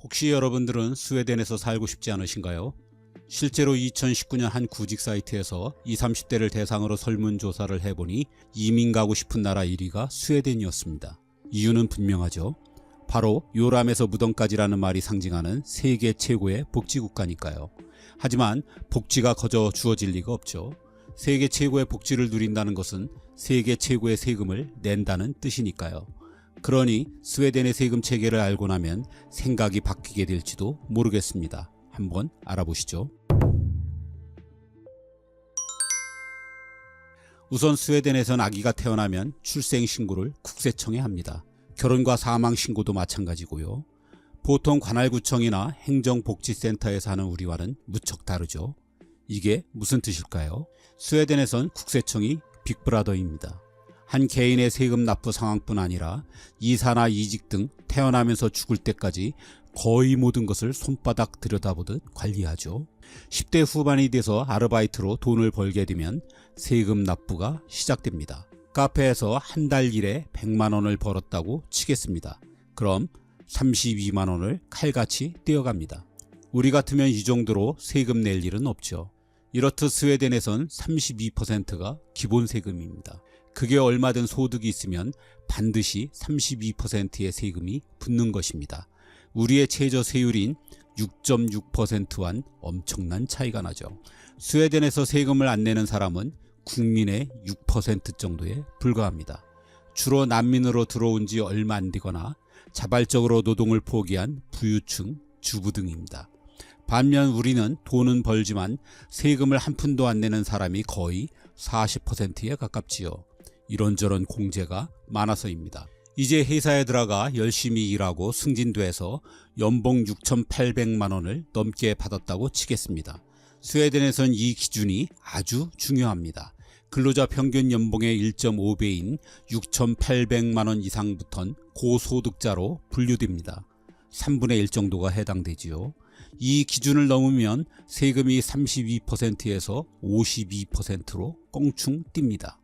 혹시 여러분들은 스웨덴에서 살고 싶지 않으신가요? 실제로 2019년 한 구직 사이트에서 20, 30대를 대상으로 설문조사를 해보니 이민 가고 싶은 나라 1위가 스웨덴이었습니다. 이유는 분명하죠. 바로 요람에서 무덤까지라는 말이 상징하는 세계 최고의 복지국가니까요. 하지만 복지가 거저 주어질 리가 없죠. 세계 최고의 복지를 누린다는 것은 세계 최고의 세금을 낸다는 뜻이니까요. 그러니 스웨덴의 세금 체계를 알고 나면 생각이 바뀌게 될지도 모르겠습니다. 한번 알아보시죠. 우선 스웨덴에선 아기가 태어나면 출생신고를 국세청에 합니다. 결혼과 사망신고도 마찬가지고요. 보통 관할구청이나 행정복지센터에서 하는 우리와는 무척 다르죠. 이게 무슨 뜻일까요? 스웨덴에선 국세청이 빅브라더입니다. 한 개인의 세금 납부 상황뿐 아니라 이사나 이직 등 태어나면서 죽을 때까지 거의 모든 것을 손바닥 들여다보듯 관리하죠. 10대 후반이 돼서 아르바이트로 돈을 벌게 되면 세금 납부가 시작됩니다. 카페에서 한 달 일에 100만 원을 벌었다고 치겠습니다. 그럼 32만 원을 칼같이 떼어갑니다. 우리 같으면 이 정도로 세금 낼 일은 없죠. 이렇듯 스웨덴에선 32%가 기본 세금입니다. 그게 얼마든 소득이 있으면 반드시 32%의 세금이 붙는 것입니다. 우리의 최저세율인 6.6%와는 엄청난 차이가 나죠. 스웨덴에서 세금을 안 내는 사람은 국민의 6% 정도에 불과합니다. 주로 난민으로 들어온 지 얼마 안 되거나 자발적으로 노동을 포기한 부유층, 주부 등입니다. 반면 우리는 돈은 벌지만 세금을 한 푼도 안 내는 사람이 거의 40%에 가깝지요. 이런저런 공제가 많아서입니다. 이제 회사에 들어가 열심히 일하고 승진돼서 연봉 6,800만 원을 넘게 받았다고 치겠습니다. 스웨덴에선 이 기준이 아주 중요합니다. 근로자 평균 연봉의 1.5배인 6,800만 원 이상부터는 고소득자로 분류됩니다. 3분의 1 정도가 해당되지요. 이 기준을 넘으면 세금이 32%에서 52%로 껑충 뜁니다.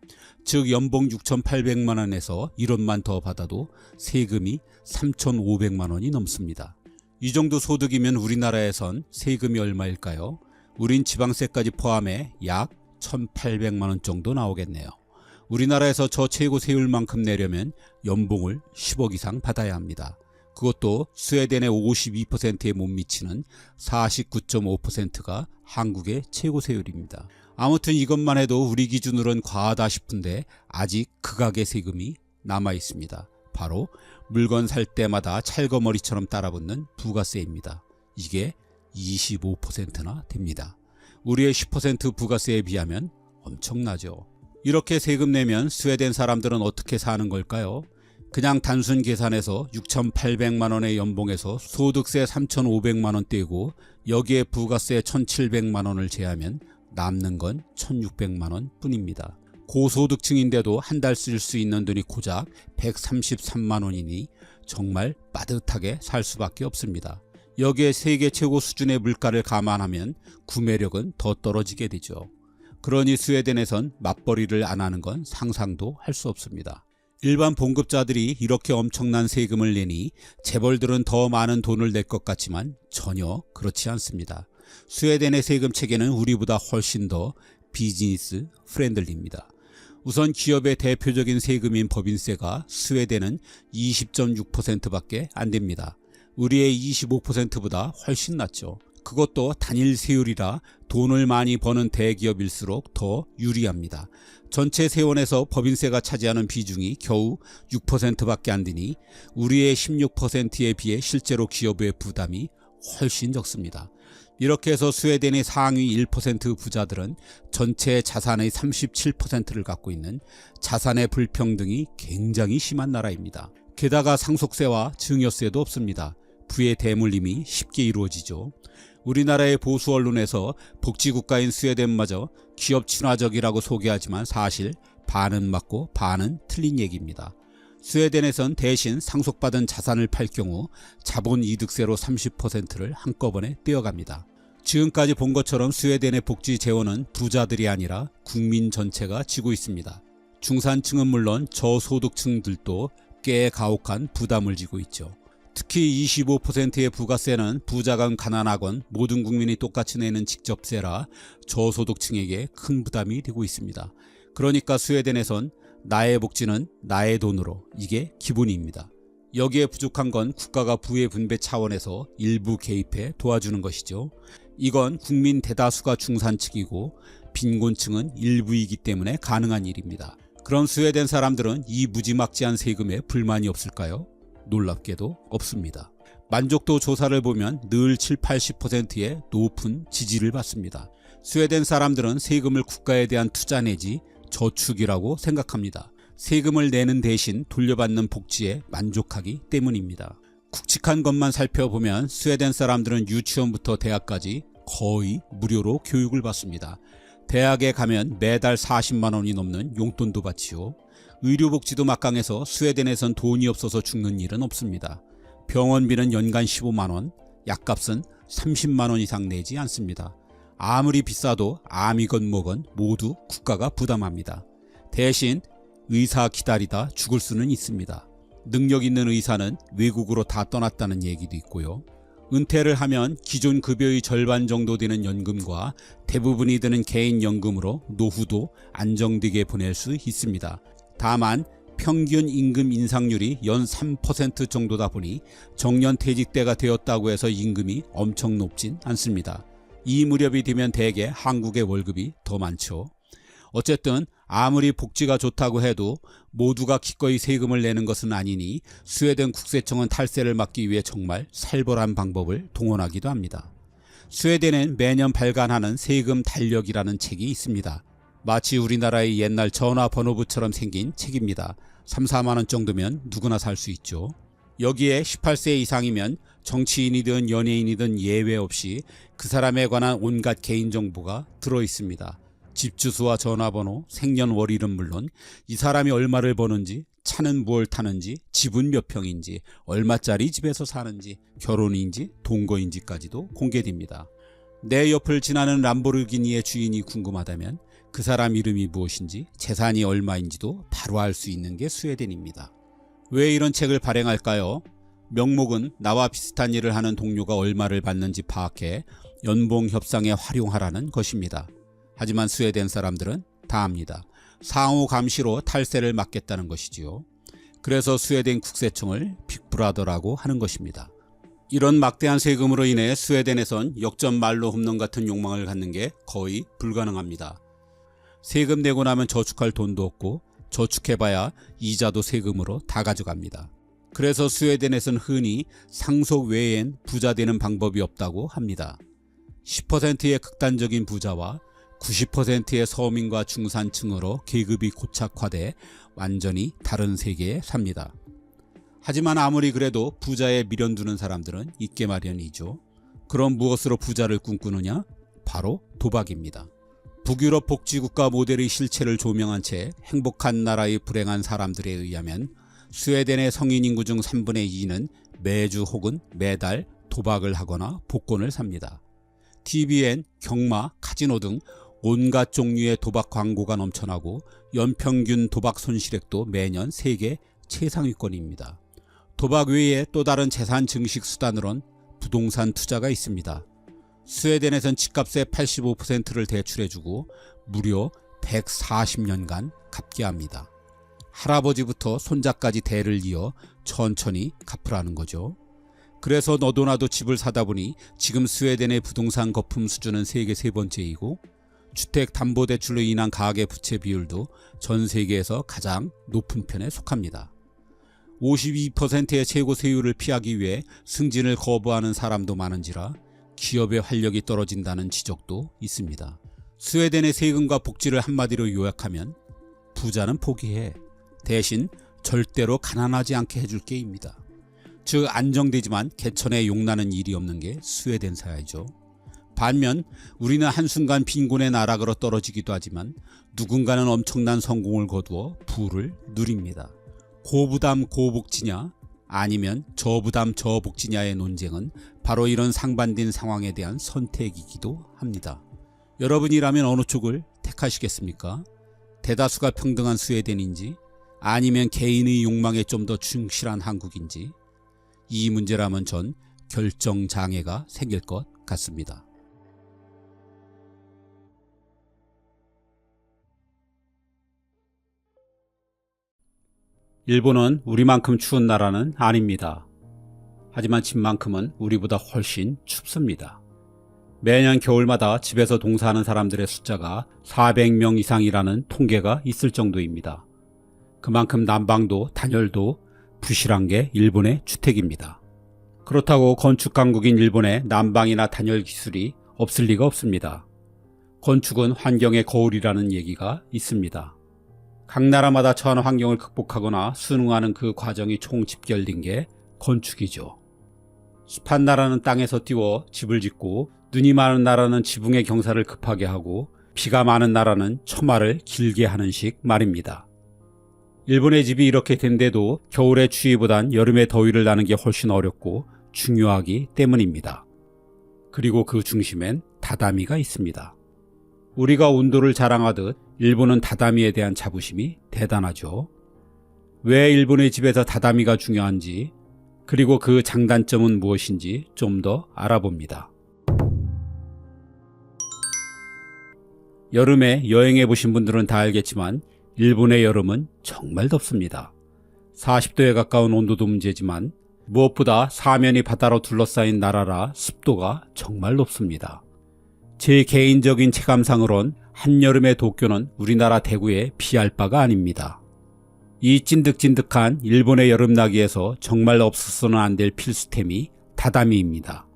즉 연봉 6,800만 원에서 1원만 더 받아도 세금이 3,500만 원이 넘습니다. 이 정도 소득이면 우리나라에선 세금이 얼마일까요? 우린 지방세까지 포함해 약 1,800만 원 정도 나오겠네요. 우리나라에서 저 최고 세율만큼 내려면 연봉을 10억 이상 받아야 합니다. 그것도 스웨덴의 52%에 못 미치는 49.5%가 한국의 최고 세율입니다. 아무튼 이것만 해도 우리 기준으로는 과하다 싶은데 아직 극악의 세금이 남아 있습니다. 바로 물건 살 때마다 찰거머리처럼 따라붙는 부가세입니다. 이게 25%나 됩니다. 우리의 10% 부가세에 비하면 엄청나죠. 이렇게 세금 내면 스웨덴 사람들은 어떻게 사는 걸까요? 그냥 단순 계산해서 6,800만 원의 연봉에서 소득세 3,500만 원 떼고 여기에 부가세 1,700만 원을 제하면 남는 건 1,600만 원 뿐입니다. 고소득층인데도 한 달 쓸 수 있는 돈이 고작 133만 원이니 정말 빠듯하게 살 수밖에 없습니다. 여기에 세계 최고 수준의 물가를 감안하면 구매력은 더 떨어지게 되죠. 그러니 스웨덴에선 맞벌이를 안 하는 건 상상도 할 수 없습니다. 일반 봉급자들이 이렇게 엄청난 세금을 내니 재벌들은 더 많은 돈을 낼 것 같지만 전혀 그렇지 않습니다. 스웨덴의 세금 체계는 우리보다 훨씬 더 비즈니스 프렌들리입니다. 우선 기업의 대표적인 세금인 법인세가 스웨덴은 20.6%밖에 안 됩니다. 우리의 25%보다 훨씬 낮죠. 그것도 단일 세율이라 돈을 많이 버는 대기업일수록 더 유리합니다. 전체 세원에서 법인세가 차지하는 비중이 겨우 6%밖에 안 되니 우리의 16%에 비해 실제로 기업의 부담이 훨씬 적습니다. 이렇게 해서 스웨덴의 상위 1% 부자들은 전체 자산의 37%를 갖고 있는 자산의 불평등이 굉장히 심한 나라입니다. 게다가 상속세와 증여세도 없습니다. 부의 대물림이 쉽게 이루어지죠. 우리나라의 보수 언론에서 복지국가인 스웨덴마저 기업 친화적이라고 소개하지만 사실 반은 맞고 반은 틀린 얘기입니다. 스웨덴에선 대신 상속받은 자산을 팔 경우 자본이득세로 30%를 한꺼번에 떼어갑니다. 지금까지 본 것처럼 스웨덴의 복지 재원은 부자들이 아니라 국민 전체가 지고 있습니다. 중산층은 물론 저소득층들도 꽤 가혹한 부담을 지고 있죠. 특히 25%의 부가세는 부자건 가난하건 모든 국민이 똑같이 내는 직접세라 저소득층에게 큰 부담이 되고 있습니다. 그러니까 스웨덴에선 나의 복지는 나의 돈으로, 이게 기본입니다. 여기에 부족한 건 국가가 부의 분배 차원에서 일부 개입해 도와주는 것이죠. 이건 국민 대다수가 중산층이고 빈곤층은 일부이기 때문에 가능한 일입니다. 그럼 스웨덴 사람들은 이 무지막지한 세금에 불만이 없을까요? 놀랍게도 없습니다. 만족도 조사를 보면 늘 70~80%의 높은 지지를 받습니다. 스웨덴 사람들은 세금을 국가에 대한 투자 내지 저축이라고 생각합니다. 세금을 내는 대신 돌려받는 복지에 만족하기 때문입니다. 굵직한 것만 살펴보면 스웨덴 사람들은 유치원부터 대학까지 거의 무료로 교육을 받습니다. 대학에 가면 매달 40만 원이 넘는 용돈도 받지요. 의료복지도 막강해서 스웨덴에선 돈이 없어서 죽는 일은 없습니다. 병원비는 연간 15만 원, 약값은 30만 원 이상 내지 않습니다. 아무리 비싸도 암이건 뭐건 모두 국가가 부담합니다. 대신 의사 기다리다 죽을 수는 있습니다. 능력 있는 의사는 외국으로 다 떠났다는 얘기도 있고요. 은퇴를 하면 기존 급여의 절반 정도 되는 연금과 대부분이 드는 개인연금으로 노후도 안정되게 보낼 수 있습니다. 다만 평균 임금 인상률이 연 3% 정도다 보니 정년퇴직대가 되었다고 해서 임금이 엄청 높진 않습니다. 이 무렵이 되면 대개 한국의 월급이 더 많죠. 어쨌든 아무리 복지가 좋다고 해도 모두가 기꺼이 세금을 내는 것은 아니니 스웨덴 국세청은 탈세를 막기 위해 정말 살벌한 방법을 동원하기도 합니다. 스웨덴엔 매년 발간하는 세금 달력이라는 책이 있습니다. 마치 우리나라의 옛날 전화번호부처럼 생긴 책입니다. 3~4만 원 정도면 누구나 살 수 있죠. 여기에 18세 이상이면 정치인이든 연예인이든 예외 없이 그 사람에 관한 온갖 개인정보가 들어있습니다. 집 주소와 전화번호, 생년월일은 물론 이 사람이 얼마를 버는지, 차는 무엇을 타는지, 집은 몇 평인지, 얼마짜리 집에서 사는지, 결혼인지 동거인지까지도 공개됩니다. 내 옆을 지나는 람보르기니의 주인이 궁금하다면 그 사람 이름이 무엇인지, 재산이 얼마인지도 바로 알 수 있는 게 스웨덴입니다. 왜 이런 책을 발행할까요? 명목은 나와 비슷한 일을 하는 동료가 얼마를 받는지 파악해 연봉 협상에 활용하라는 것입니다. 하지만 스웨덴 사람들은 다 압니다. 상호 감시로 탈세를 막겠다는 것이지요. 그래서 스웨덴 국세청을 빅브라더라고 하는 것입니다. 이런 막대한 세금으로 인해 스웨덴에선 역전말로 홈런 같은 욕망을 갖는 게 거의 불가능합니다. 세금 내고 나면 저축할 돈도 없고 저축해봐야 이자도 세금으로 다 가져갑니다. 그래서 스웨덴에선 흔히 상속 외엔 부자 되는 방법이 없다고 합니다. 10%의 극단적인 부자와 90%의 서민과 중산층으로 계급이 고착화돼 완전히 다른 세계에 삽니다. 하지만 아무리 그래도 부자에 미련두는 사람들은 있게 마련이죠. 그럼 무엇으로 부자를 꿈꾸느냐? 바로 도박입니다. 북유럽 복지국가 모델의 실체를 조명한 채 행복한 나라의 불행한 사람들에 의하면 스웨덴의 성인 인구 중 3분의 2는 매주 혹은 매달 도박을 하거나 복권을 삽니다. TV엔 경마, 카지노 등 온갖 종류의 도박 광고가 넘쳐나고 연평균 도박 손실액도 매년 세계 최상위권입니다. 도박 외에 또 다른 재산 증식 수단으론 부동산 투자가 있습니다. 스웨덴에선 집값의 85%를 대출해주고 무려 140년간 갚게 합니다. 할아버지부터 손자까지 대를 이어 천천히 갚으라는 거죠. 그래서 너도 나도 집을 사다 보니 지금 스웨덴의 부동산 거품 수준은 세계 세 번째이고 주택담보대출로 인한 가계부채 비율도 전 세계에서 가장 높은 편에 속합니다. 52%의 최고 세율을 피하기 위해 승진을 거부하는 사람도 많은지라 기업의 활력이 떨어진다는 지적도 있습니다. 스웨덴의 세금과 복지를 한마디로 요약하면 부자는 포기해. 대신 절대로 가난하지 않게 해줄 게입니다. 즉 안정되지만 개천에 용나는 일이 없는 게 스웨덴 사회죠. 반면 우리는 한순간 빈곤의 나락으로 떨어지기도 하지만 누군가는 엄청난 성공을 거두어 부를 누립니다. 고부담 고복지냐 아니면 저부담 저복지냐의 논쟁은 바로 이런 상반된 상황에 대한 선택이기도 합니다. 여러분이라면 어느 쪽을 택하시겠습니까? 대다수가 평등한 스웨덴인지 아니면 개인의 욕망에 좀 더 충실한 한국인지 이 문제라면 전 결정장애가 생길 것 같습니다. 일본은 우리만큼 추운 나라는 아닙니다. 하지만 집만큼은 우리보다 훨씬 춥습니다. 매년 겨울마다 집에서 동사하는 사람들의 숫자가 400명 이상이라는 통계가 있을 정도입니다. 그만큼 난방도 단열도 부실한 게 일본의 주택입니다. 그렇다고 건축 강국인 일본에 난방이나 단열 기술이 없을 리가 없습니다. 건축은 환경의 거울이라는 얘기가 있습니다. 각 나라마다 처한 환경을 극복하거나 순응하는 그 과정이 총 집결된 게 건축이죠. 습한 나라는 땅에서 띄워 집을 짓고 눈이 많은 나라는 지붕의 경사를 급하게 하고 비가 많은 나라는 처마를 길게 하는 식 말입니다. 일본의 집이 이렇게 된데도 겨울의 추위보단 여름의 더위를 나는 게 훨씬 어렵고 중요하기 때문입니다. 그리고 그 중심엔 다다미가 있습니다. 우리가 온도를 자랑하듯 일본은 다다미에 대한 자부심이 대단하죠. 왜 일본의 집에서 다다미가 중요한지, 그리고 그 장단점은 무엇인지 좀 더 알아봅니다. 여름에 여행해 보신 분들은 다 알겠지만 일본의 여름은 정말 덥습니다. 40도에 가까운 온도도 문제지만 무엇보다 사면이 바다로 둘러싸인 나라라 습도가 정말 높습니다. 제 개인적인 체감상으론 한여름의 도쿄는 우리나라 대구에 비할 바가 아닙니다. 이 찐득찐득한 일본의 여름나기에서 정말 없어서는 안 될 필수템이 다다미입니다.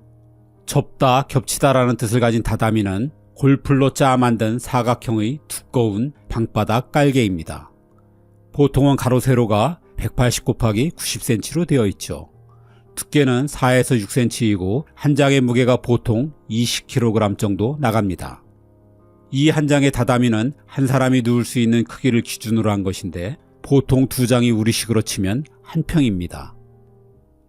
접다, 겹치다라는 뜻을 가진 다다미는 골풀로 짜 만든 사각형의 두꺼운 방바닥 깔개입니다. 보통은 가로 세로가 180 곱하기 90cm로 되어 있죠. 두께는 4에서 6cm이고 한 장의 무게가 보통 20kg 정도 나갑니다. 이 한 장의 다다미는 한 사람이 누울 수 있는 크기를 기준으로 한 것인데 보통 두 장이 우리식으로 치면 한 평입니다.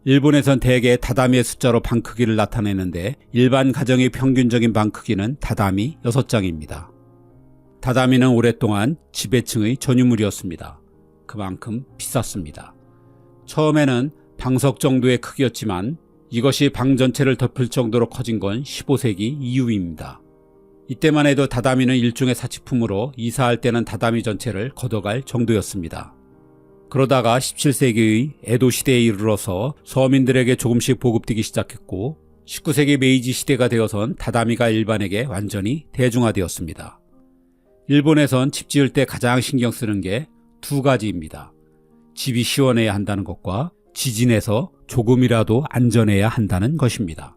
일본에선 대개 다다미의 숫자로 방 크기를 나타내는데 일반 가정의 평균적인 방 크기는 다다미 6장입니다. 다다미는 오랫동안 지배층의 전유물이었습니다. 그만큼 비쌌습니다. 처음에는 방석 정도의 크기였지만 이것이 방 전체를 덮을 정도로 커진 건 15세기 이후입니다. 이때만 해도 다다미는 일종의 사치품으로 이사할 때는 다다미 전체를 걷어갈 정도였습니다. 그러다가 17세기의 에도 시대에 이르러서 서민들에게 조금씩 보급되기 시작했고 19세기 메이지 시대가 되어선 다다미가 일반에게 완전히 대중화되었습니다. 일본에선 집 지을 때 가장 신경 쓰는 게 두 가지입니다. 집이 시원해야 한다는 것과 지진에서 조금이라도 안전해야 한다는 것입니다.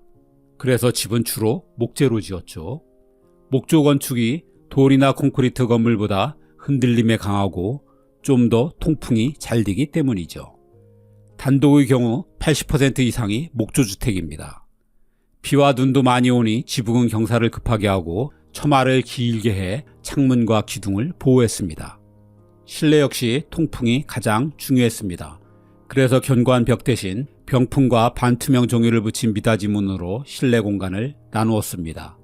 그래서 집은 주로 목재로 지었죠. 목조 건축이 돌이나 콘크리트 건물보다 흔들림에 강하고 좀 더 통풍이 잘 되기 때문이죠. 단독의 경우 80% 이상이 목조주택입니다. 비와 눈도 많이 오니 지붕은 경사를 급하게 하고 처마를 길게 해 창문과 기둥을 보호했습니다. 실내 역시 통풍이 가장 중요했습니다. 그래서 견고한 벽 대신 병풍과 반투명 종이를 붙인 미닫이 문으로 실내 공간을 나누었습니다.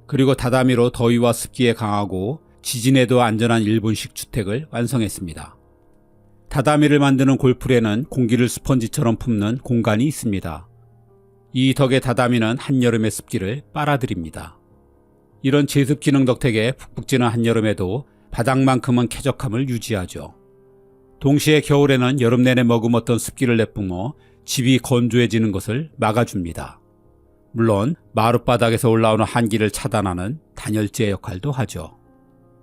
그리고 다다미로 더위와 습기에 강하고 지진에도 안전한 일본식 주택을 완성했습니다. 다다미를 만드는 골풀에는 공기를 스펀지처럼 품는 공간이 있습니다. 이 덕에 다다미는 한여름의 습기를 빨아들입니다. 이런 제습 기능 덕택에 푹푹 찌는 한여름에도 바닥만큼은 쾌적함을 유지하죠. 동시에 겨울에는 여름 내내 머금었던 습기를 내뿜어 집이 건조해지는 것을 막아줍니다. 물론 마룻바닥에서 올라오는 한기를 차단하는 단열재 역할도 하죠.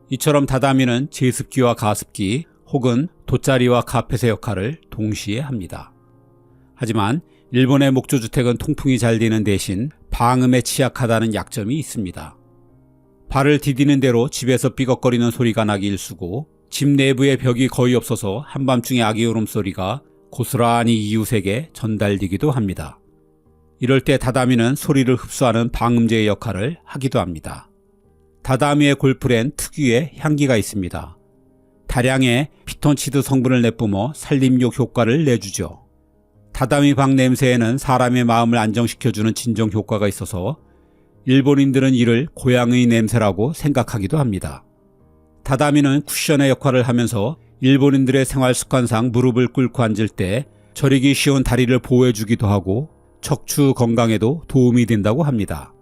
이처럼 다다미는 제습기와 가습기 혹은 돗자리와 카펫의 역할을 동시에 합니다. 하지만 일본의 목조주택은 통풍이 잘 되는 대신 방음에 취약하다는 약점이 있습니다. 발을 디디는 대로 집에서 삐걱거리는 소리가 나기 일쑤고 집 내부에 벽이 거의 없어서 한밤중에 아기 울음소리가 고스란히 이웃에게 전달되기도 합니다. 이럴 때 다다미는 소리를 흡수하는 방음제의 역할을 하기도 합니다. 다다미의 골풀엔 특유의 향기가 있습니다. 다량의 피톤치드 성분을 내뿜어 산림욕 효과를 내주죠. 다다미 방 냄새에는 사람의 마음을 안정시켜주는 진정 효과가 있어서 일본인들은 이를 고향의 냄새라고 생각하기도 합니다. 다다미는 쿠션의 역할을 하면서 일본인들의 생활 습관상 무릎을 꿇고 앉을 때 저리기 쉬운 다리를 보호해주기도 하고 척추 건강에도 도움이 된다고 합니다.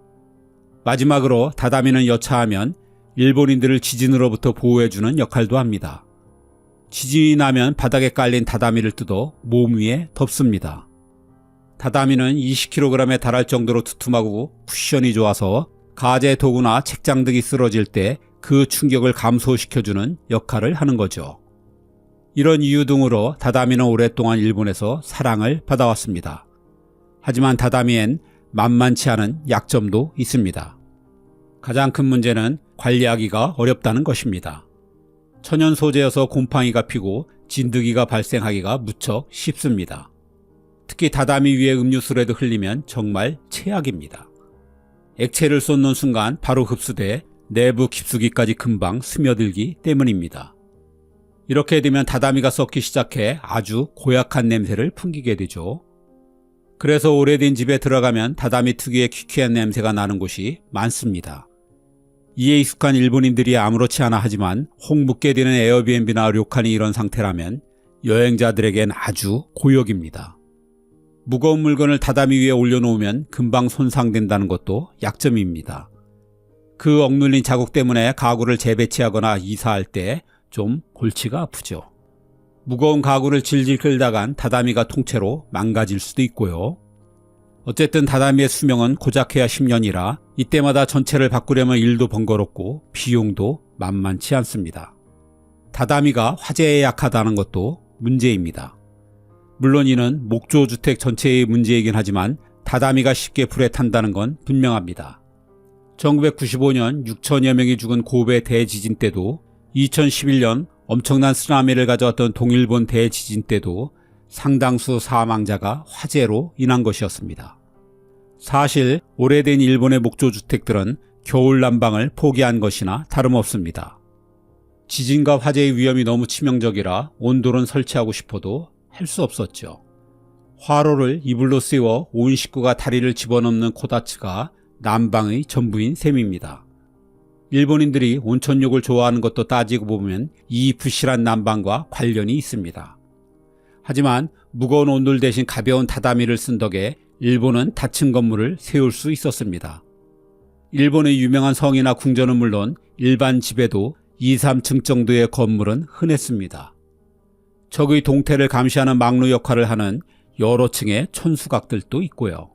마지막으로 다다미는 여차하면 일본인들을 지진으로부터 보호해주는 역할도 합니다. 지진이 나면 바닥에 깔린 다다미를 뜯어 몸 위에 덮습니다. 다다미는 20kg에 달할 정도로 두툼하고 쿠션이 좋아서 가재 도구나 책장 등이 쓰러질 때 그 충격을 감소시켜주는 역할을 하는 거죠. 이런 이유 등으로 다다미는 오랫동안 일본에서 사랑을 받아왔습니다. 하지만 다다미엔 만만치 않은 약점도 있습니다. 가장 큰 문제는 관리하기가 어렵다는 것입니다. 천연 소재여서 곰팡이가 피고 진드기가 발생하기가 무척 쉽습니다. 특히 다다미 위에 음료수라도 흘리면 정말 최악입니다. 액체를 쏟는 순간 바로 흡수돼 내부 깊숙이까지 금방 스며들기 때문입니다. 이렇게 되면 다다미가 썩기 시작해 아주 고약한 냄새를 풍기게 되죠. 그래서 오래된 집에 들어가면 다다미 특유의 퀴퀴한 냄새가 나는 곳이 많습니다. 이에 익숙한 일본인들이 아무렇지 않아 하지만 혹 묵게 되는 에어비앤비나 료칸이 이런 상태라면 여행자들에겐 아주 고역입니다. 무거운 물건을 다다미 위에 올려놓으면 금방 손상된다는 것도 약점입니다. 그 억눌린 자국 때문에 가구를 재배치하거나 이사할 때 좀 골치가 아프죠. 무거운 가구를 질질 끌다간 다다미가 통째로 망가질 수도 있고요. 어쨌든 다다미의 수명은 고작해야 10년이라 이때마다 전체를 바꾸려면 일도 번거롭고 비용도 만만치 않습니다. 다다미가 화재에 약하다는 것도 문제입니다. 물론 이는 목조주택 전체의 문제이긴 하지만 다다미가 쉽게 불에 탄다는 건 분명합니다. 1995년 6천여 명이 죽은 고베 대지진 때도 2011년 엄청난 쓰나미를 가져왔던 동일본 대지진 때도 상당수 사망자가 화재로 인한 것이었습니다. 사실 오래된 일본의 목조주택들은 겨울 난방을 포기한 것이나 다름없습니다. 지진과 화재의 위험이 너무 치명적이라 온돌은 설치하고 싶어도 할 수 없었죠. 화로를 이불로 씌워 온 식구가 다리를 집어넣는 코다츠가 난방의 전부인 셈입니다. 일본인들이 온천욕을 좋아하는 것도 따지고 보면 이 부실한 난방과 관련이 있습니다. 하지만 무거운 온돌 대신 가벼운 다다미를 쓴 덕에 일본은 닫힌 건물을 세울 수 있었습니다. 일본의 유명한 성이나 궁전은 물론 일반 집에도 2, 3층 정도의 건물은 흔했습니다. 적의 동태를 감시하는 막루 역할을 하는 여러 층의 천수각들도 있고요.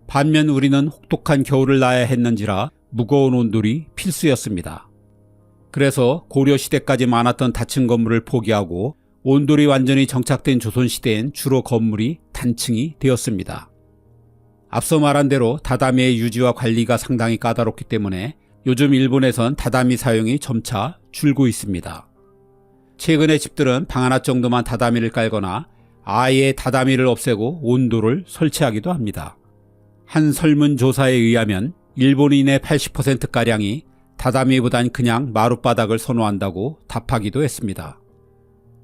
반면 우리는 혹독한 겨울을 나야 했는지라 무거운 온돌이 필수였습니다. 그래서 고려시대까지 많았던 닫힌 건물을 포기하고 온돌이 완전히 정착된 조선시대엔 주로 건물이 단층이 되었습니다. 앞서 말한 대로 다다미의 유지와 관리가 상당히 까다롭기 때문에 요즘 일본에선 다다미 사용이 점차 줄고 있습니다. 최근에 집들은 방 하나 정도만 다다미를 깔거나 아예 다다미를 없애고 온돌을 설치하기도 합니다. 한 설문조사에 의하면 일본인의 80%가량이 다다미보단 그냥 마룻바닥을 선호한다고 답하기도 했습니다.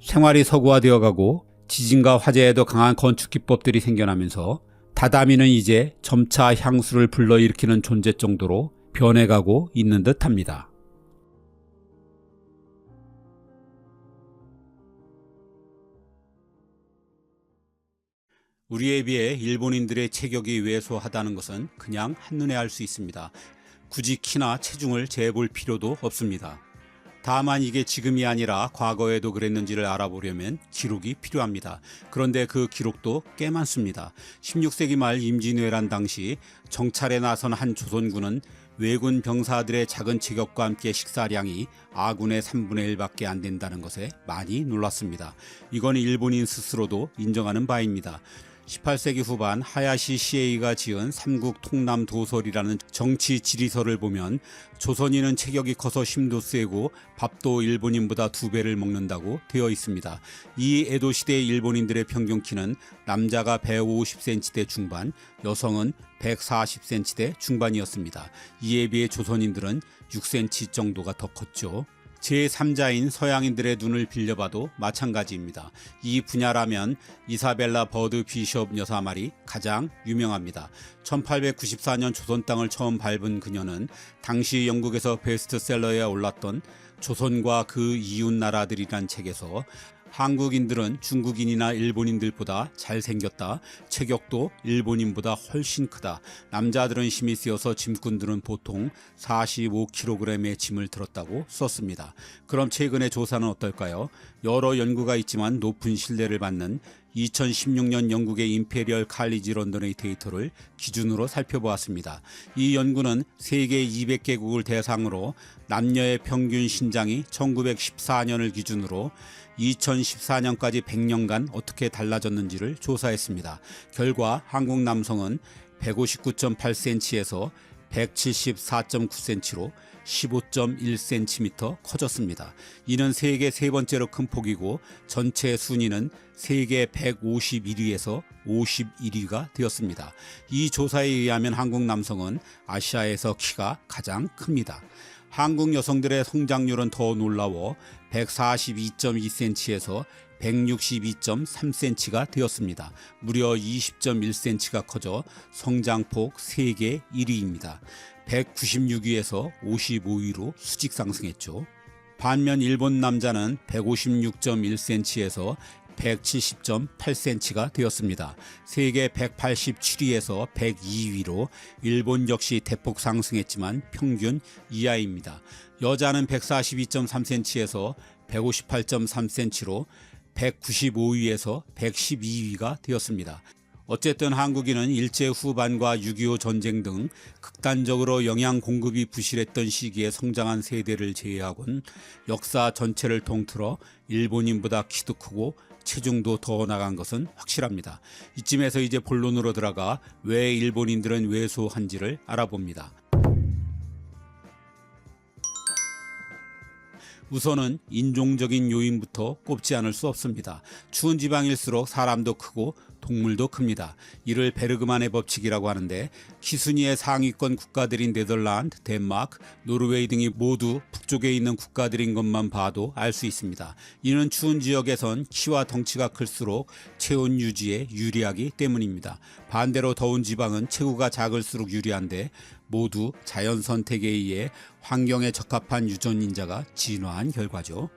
생활이 서구화되어가고 지진과 화재에도 강한 건축 기법들이 생겨나면서 다다미는 이제 점차 향수를 불러일으키는 존재 정도로 변해가고 있는 듯합니다. 우리에 비해 일본인들의 체격이 왜소하다는 것은 그냥 한눈에 알 수 있습니다. 굳이 키나 체중을 재볼 필요도 없습니다. 다만 이게 지금이 아니라 과거에도 그랬는지를 알아보려면 기록이 필요합니다. 그런데 그 기록도 꽤 많습니다. 16세기 말 임진왜란 당시 정찰에 나선 한 조선군은 왜군 병사들의 작은 체격과 함께 식사량이 아군의 3분의 1밖에 안 된다는 것에 많이 놀랐습니다. 이건 일본인 스스로도 인정하는 바입니다. 18세기 후반 하야시 시에이가 지은 삼국 통남 도설이라는 정치 지리서를 보면 조선인은 체격이 커서 힘도 세고 밥도 일본인보다 2배를 먹는다고 되어 있습니다. 이 에도 시대의 일본인들의 평균 키는 남자가 150cm대 중반, 여성은 140cm대 중반이었습니다. 이에 비해 조선인들은 6cm 정도가 더 컸죠. 제3자인 서양인들의 눈을 빌려봐도 마찬가지입니다. 이 분야라면 이사벨라 버드 비숍 여사 말이 가장 유명합니다. 1894년 조선 땅을 처음 밟은 그녀는 당시 영국에서 베스트셀러에 올랐던 조선과 그 이웃 나라들이란 책에서 한국인들은 중국인이나 일본인들보다 잘생겼다. 체격도 일본인보다 훨씬 크다. 남자들은 힘이 세어서 짐꾼들은 보통 45kg의 짐을 들었다고 썼습니다. 그럼 최근의 조사는 어떨까요? 여러 연구가 있지만 높은 신뢰를 받는 2016년 영국의 임페리얼 칼리지 런던의 데이터를 기준으로 살펴보았습니다. 이 연구는 세계 200개국을 대상으로 남녀의 평균 신장이 1914년을 기준으로 2014년까지 100년간 어떻게 달라졌는지를 조사했습니다. 결과 한국 남성은 159.8cm에서 174.9cm로 15.1cm 커졌습니다. 이는 세계 세 번째로 큰 폭이고 전체 순위는 세계 151위에서 51위가 되었습니다. 이 조사에 의하면 한국 남성은 아시아에서 키가 가장 큽니다. 한국 여성들의 성장률은 더 놀라워 142.2cm에서 162.3cm가 되었습니다. 무려 20.1cm가 커져 성장폭 세계 1위입니다. 196위에서 55위로 수직 상승했죠. 반면 일본 남자는 156.1cm에서 170.8cm가 되었습니다. 세계 187위에서 102위로 일본 역시 대폭 상승했지만 평균 이하입니다. 여자는 142.3cm에서 158.3cm로 195위에서 112위가 되었습니다. 어쨌든 한국인은 일제 후반과 6.25 전쟁 등 극단적으로 영양 공급이 부실했던 시기에 성장한 세대를 제외하고는 역사 전체를 통틀어 일본인보다 키도 크고 체중도 더 나간 것은 확실합니다. 이쯤에서 이제 본론으로 들어가 왜 일본인들은 왜소한지를 알아봅니다. 우선은 인종적인 요인부터 꼽지 않을 수 없습니다. 추운 지방일수록 사람도 크고 동물도 큽니다. 이를 베르그만의 법칙이라고 하는데 키순위의 상위권 국가들인 네덜란드, 덴마크, 노르웨이 등이 모두 북쪽에 있는 국가들인 것만 봐도 알 수 있습니다. 이는 추운 지역에선 키와 덩치가 클수록 체온 유지에 유리하기 때문입니다. 반대로 더운 지방은 체구가 작을수록 유리한데 모두 자연 선택에 의해 환경에 적합한 유전인자가 진화한 결과죠.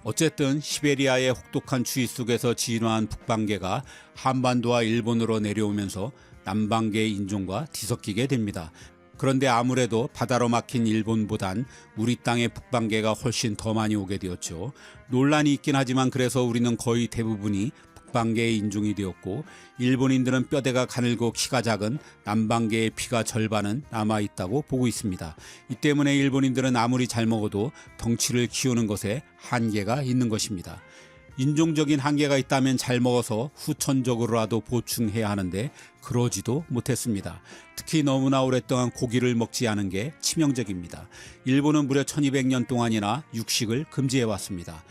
어쨌든 시베리아의 혹독한 추위 속에서 진화한 북방계가 한반도와 일본으로 내려오면서 남방계의 인종과 뒤섞이게 됩니다. 그런데 아무래도 바다로 막힌 일본보단 우리 땅의 북방계가 훨씬 더 많이 오게 되었죠. 논란이 있긴 하지만 그래서 우리는 거의 대부분이 북방계의 인종이 되었고 일본인들은 뼈대가 가늘고 키가 작은 남방계의 피가 절반은 남아있다고 보고 있습니다. 이 때문에 일본인들은 아무리 잘 먹어도 덩치를 키우는 것에 한계가 있는 것입니다. 인종적인 한계가 있다면 잘 먹어서 후천적으로라도 보충해야 하는데 그러지도 못했습니다. 특히 너무나 오랫동안 고기를 먹지 않은 게 치명적입니다. 일본은 무려 1200년 동안이나 육식을 금지해왔습니다.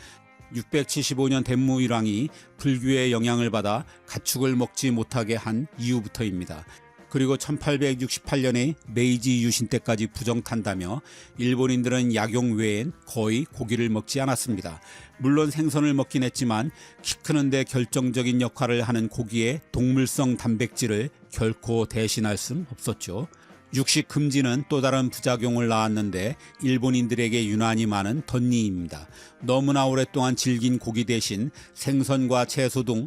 675년 덴무일왕이 불교의 영향을 받아 가축을 먹지 못하게 한 이후부터입니다. 그리고 1868년에 메이지 유신 때까지 부정탄다며 일본인들은 약용 외엔 거의 고기를 먹지 않았습니다. 물론 생선을 먹긴 했지만 키 크는데 결정적인 역할을 하는 고기의 동물성 단백질을 결코 대신할 순 없었죠. 육식 금지는 또 다른 부작용을 낳았는데 일본인들에게 유난히 많은 덧니입니다. 너무나 오랫동안 질긴 고기 대신 생선과 채소 등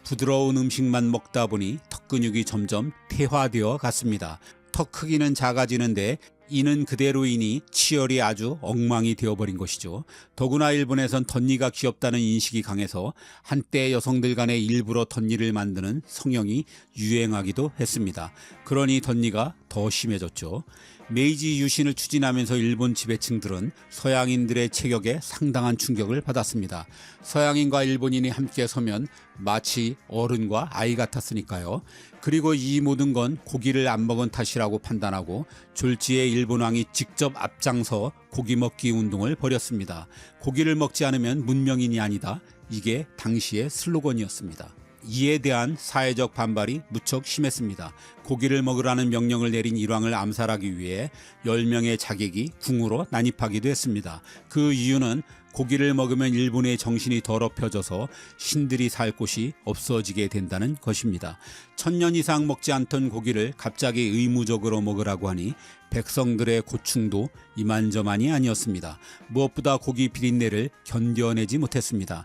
부드러운 음식만 먹다 보니 턱 근육이 점점 퇴화되어 갔습니다. 턱 크기는 작아지는데 이는 그대로이니 치열이 아주 엉망이 되어버린 것이죠. 더구나 일본에선 덧니가 귀엽다는 인식이 강해서 한때 여성들 간에 일부러 덧니를 만드는 성형이 유행하기도 했습니다. 그러니 덧니가 더 심해졌죠. 메이지 유신을 추진하면서 일본 지배층들은 서양인들의 체격에 상당한 충격을 받았습니다. 서양인과 일본인이 함께 서면 마치 어른과 아이 같았으니까요. 그리고 이 모든 건 고기를 안 먹은 탓이라고 판단하고 졸지에 일본 왕이 직접 앞장서 고기 먹기 운동을 벌였습니다. 고기를 먹지 않으면 문명인이 아니다. 이게 당시의 슬로건이었습니다. 이에 대한 사회적 반발이 무척 심했습니다. 고기를 먹으라는 명령을 내린 일왕을 암살하기 위해 10명의 자객이 궁으로 난입하기도 했습니다. 그 이유는 고기를 먹으면 일본의 정신이 더럽혀져서 신들이 살 곳이 없어지게 된다는 것입니다. 1000년 이상 먹지 않던 고기를 갑자기 의무적으로 먹으라고 하니 백성들의 고충도 이만저만이 아니었습니다. 무엇보다 고기 비린내를 견뎌내지 못했습니다.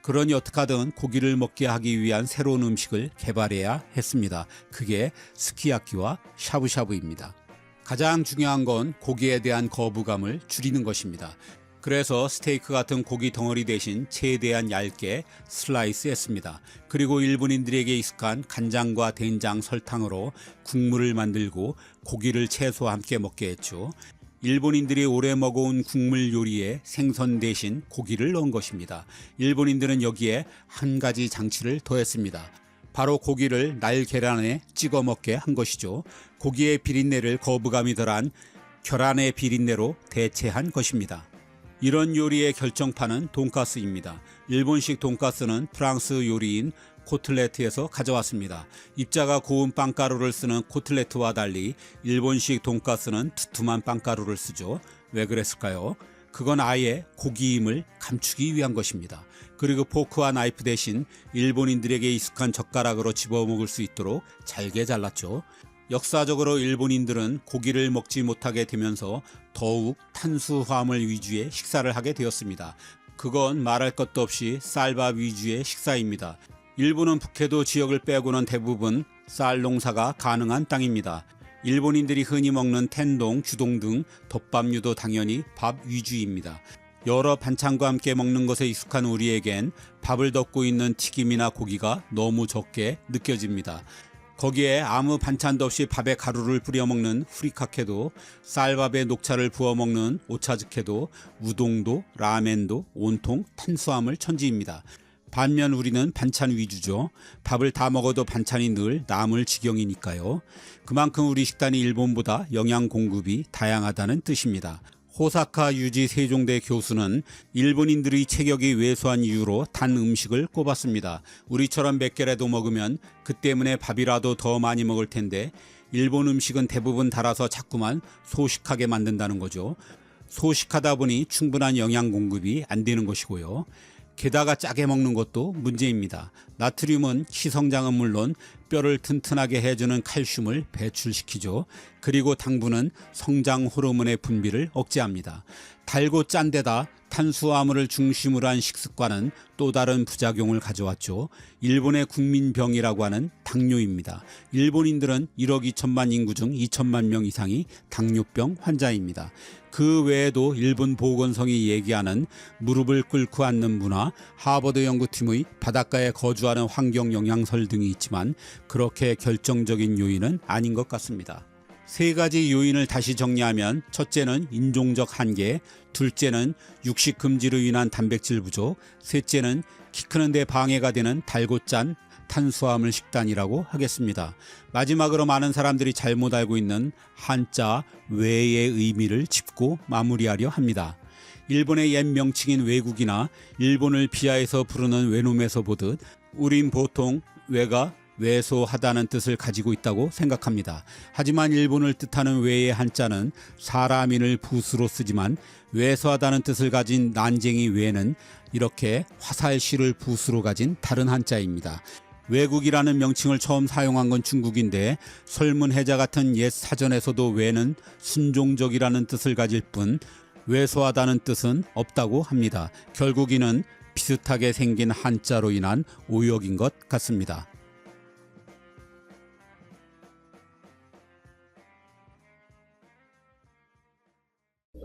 그러니 어떡하든 고기를 먹게 하기 위한 새로운 음식을 개발해야 했습니다. 그게 스키야키와 샤브샤브입니다. 가장 중요한 건 고기에 대한 거부감을 줄이는 것입니다. 그래서 스테이크 같은 고기 덩어리 대신 최대한 얇게 슬라이스했습니다. 그리고 일본인들에게 익숙한 간장과 된장, 설탕으로 국물을 만들고 고기를 채소와 함께 먹게 했죠. 일본인들이 오래 먹어온 국물 요리에 생선 대신 고기를 넣은 것입니다. 일본인들은 여기에 한 가지 장치를 더했습니다. 바로 고기를 날계란에 찍어 먹게 한 것이죠. 고기의 비린내를 거부감이 덜한 계란의 비린내로 대체한 것입니다. 이런 요리의 결정판은 돈가스입니다. 일본식 돈가스는 프랑스 요리인 코틀레트에서 가져왔습니다. 입자가 고운 빵가루를 쓰는 코틀레트와 달리 일본식 돈가스는 두툼한 빵가루를 쓰죠. 왜 그랬을까요? 그건 아예 고기임을 감추기 위한 것입니다. 그리고 포크와 나이프 대신 일본인들에게 익숙한 젓가락으로 집어먹을 수 있도록 잘게 잘랐죠. 역사적으로 일본인들은 고기를 먹지 못하게 되면서 더욱 탄수화물 위주의 식사를 하게 되었습니다. 그건 말할 것도 없이 쌀밥 위주의 식사입니다. 일본은 북해도 지역을 빼고는 대부분 쌀 농사가 가능한 땅입니다. 일본인들이 흔히 먹는 텐동, 규동 등 덮밥류도 당연히 밥 위주입니다. 여러 반찬과 함께 먹는 것에 익숙한 우리에겐 밥을 덮고 있는 튀김이나 고기가 너무 적게 느껴집니다. 거기에 아무 반찬도 없이 밥에 가루를 뿌려 먹는 후리카케도, 쌀밥에 녹차를 부어 먹는 오차즈케도, 우동도, 라멘도 온통 탄수화물 천지입니다. 반면 우리는 반찬 위주죠. 밥을 다 먹어도 반찬이 늘 남을 지경이니까요. 그만큼 우리 식단이 일본보다 영양 공급이 다양하다는 뜻입니다. 호사카 유지 세종대 교수는 일본인들의 체격이 왜소한 이유로 단 음식을 꼽았습니다. 우리처럼 몇 개라도 먹으면 그 때문에 밥이라도 더 많이 먹을 텐데 일본 음식은 대부분 달아서 자꾸만 소식하게 만든다는 거죠. 소식하다 보니 충분한 영양 공급이 안 되는 것이고요. 게다가 짜게 먹는 것도 문제입니다. 나트륨은 희성장은 물론 뼈를 튼튼하게 해주는 칼슘을 배출시키죠. 그리고 당분은 성장 호르몬의 분비를 억제합니다. 달고 짠 데다 탄수화물을 중심으로 한 식습관은 또 다른 부작용을 가져왔죠. 일본의 국민병이라고 하는 당뇨입니다. 일본인들은 1억 2천만 인구 중 2천만 명 이상이 당뇨병 환자입니다. 그 외에도 일본 보건성이 얘기하는 무릎을 꿇고 앉는 문화, 하버드 연구팀의 바닷가에 거주하는 환경 영향설 등이 있지만 그렇게 결정적인 요인은 아닌 것 같습니다. 세 가지 요인을 다시 정리하면 첫째는 인종적 한계, 둘째는 육식 금지로 인한 단백질 부족, 셋째는 키 크는 데 방해가 되는 달고 짠 탄수화물 식단이라고 하겠습니다. 마지막으로 많은 사람들이 잘못 알고 있는 한자 외의 의미를 짚고 마무리하려 합니다. 일본의 옛 명칭인 외국이나 일본을 비하해서 부르는 외놈에서 보듯 우린 보통 외가 왜소하다는 뜻을 가지고 있다고 생각합니다. 하지만 일본을 뜻하는 외의 한자는 사람인을 붓으로 쓰지만 왜소하다는 뜻을 가진 난쟁이 외는 이렇게 화살시를 붓으로 가진 다른 한자입니다. 외국이라는 명칭을 처음 사용한 건 중국인데 설문해자 같은 옛 사전에서도 외는 순종적이라는 뜻을 가질 뿐 왜소하다는 뜻은 없다고 합니다. 결국 이는 비슷하게 생긴 한자로 인한 오역인 것 같습니다.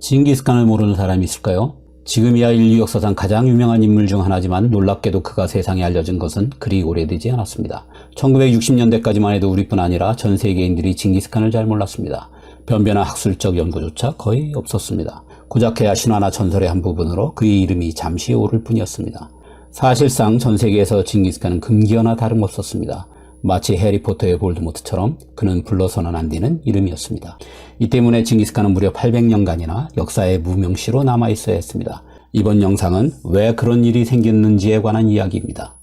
징기스칸을 모르는 사람이 있을까요? 지금이야 인류 역사상 가장 유명한 인물 중 하나지만 놀랍게도 그가 세상에 알려진 것은 그리 오래되지 않았습니다. 1960년대까지만 해도 우리뿐 아니라 전 세계인들이 징기스칸을 잘 몰랐습니다. 변변한 학술적 연구조차 거의 없었습니다. 고작해야 신화나 전설의 한 부분으로 그의 이름이 잠시 오를 뿐이었습니다. 사실상 전 세계에서 징기스칸은 금기어나 다름없었습니다. 마치 해리포터의 볼드모트처럼 그는 불러서는 안 되는 이름이었습니다. 이 때문에 징기스칸은 무려 800년간이나 역사의 무명시로 남아있어야 했습니다. 이번 영상은 왜 그런 일이 생겼는지에 관한 이야기입니다.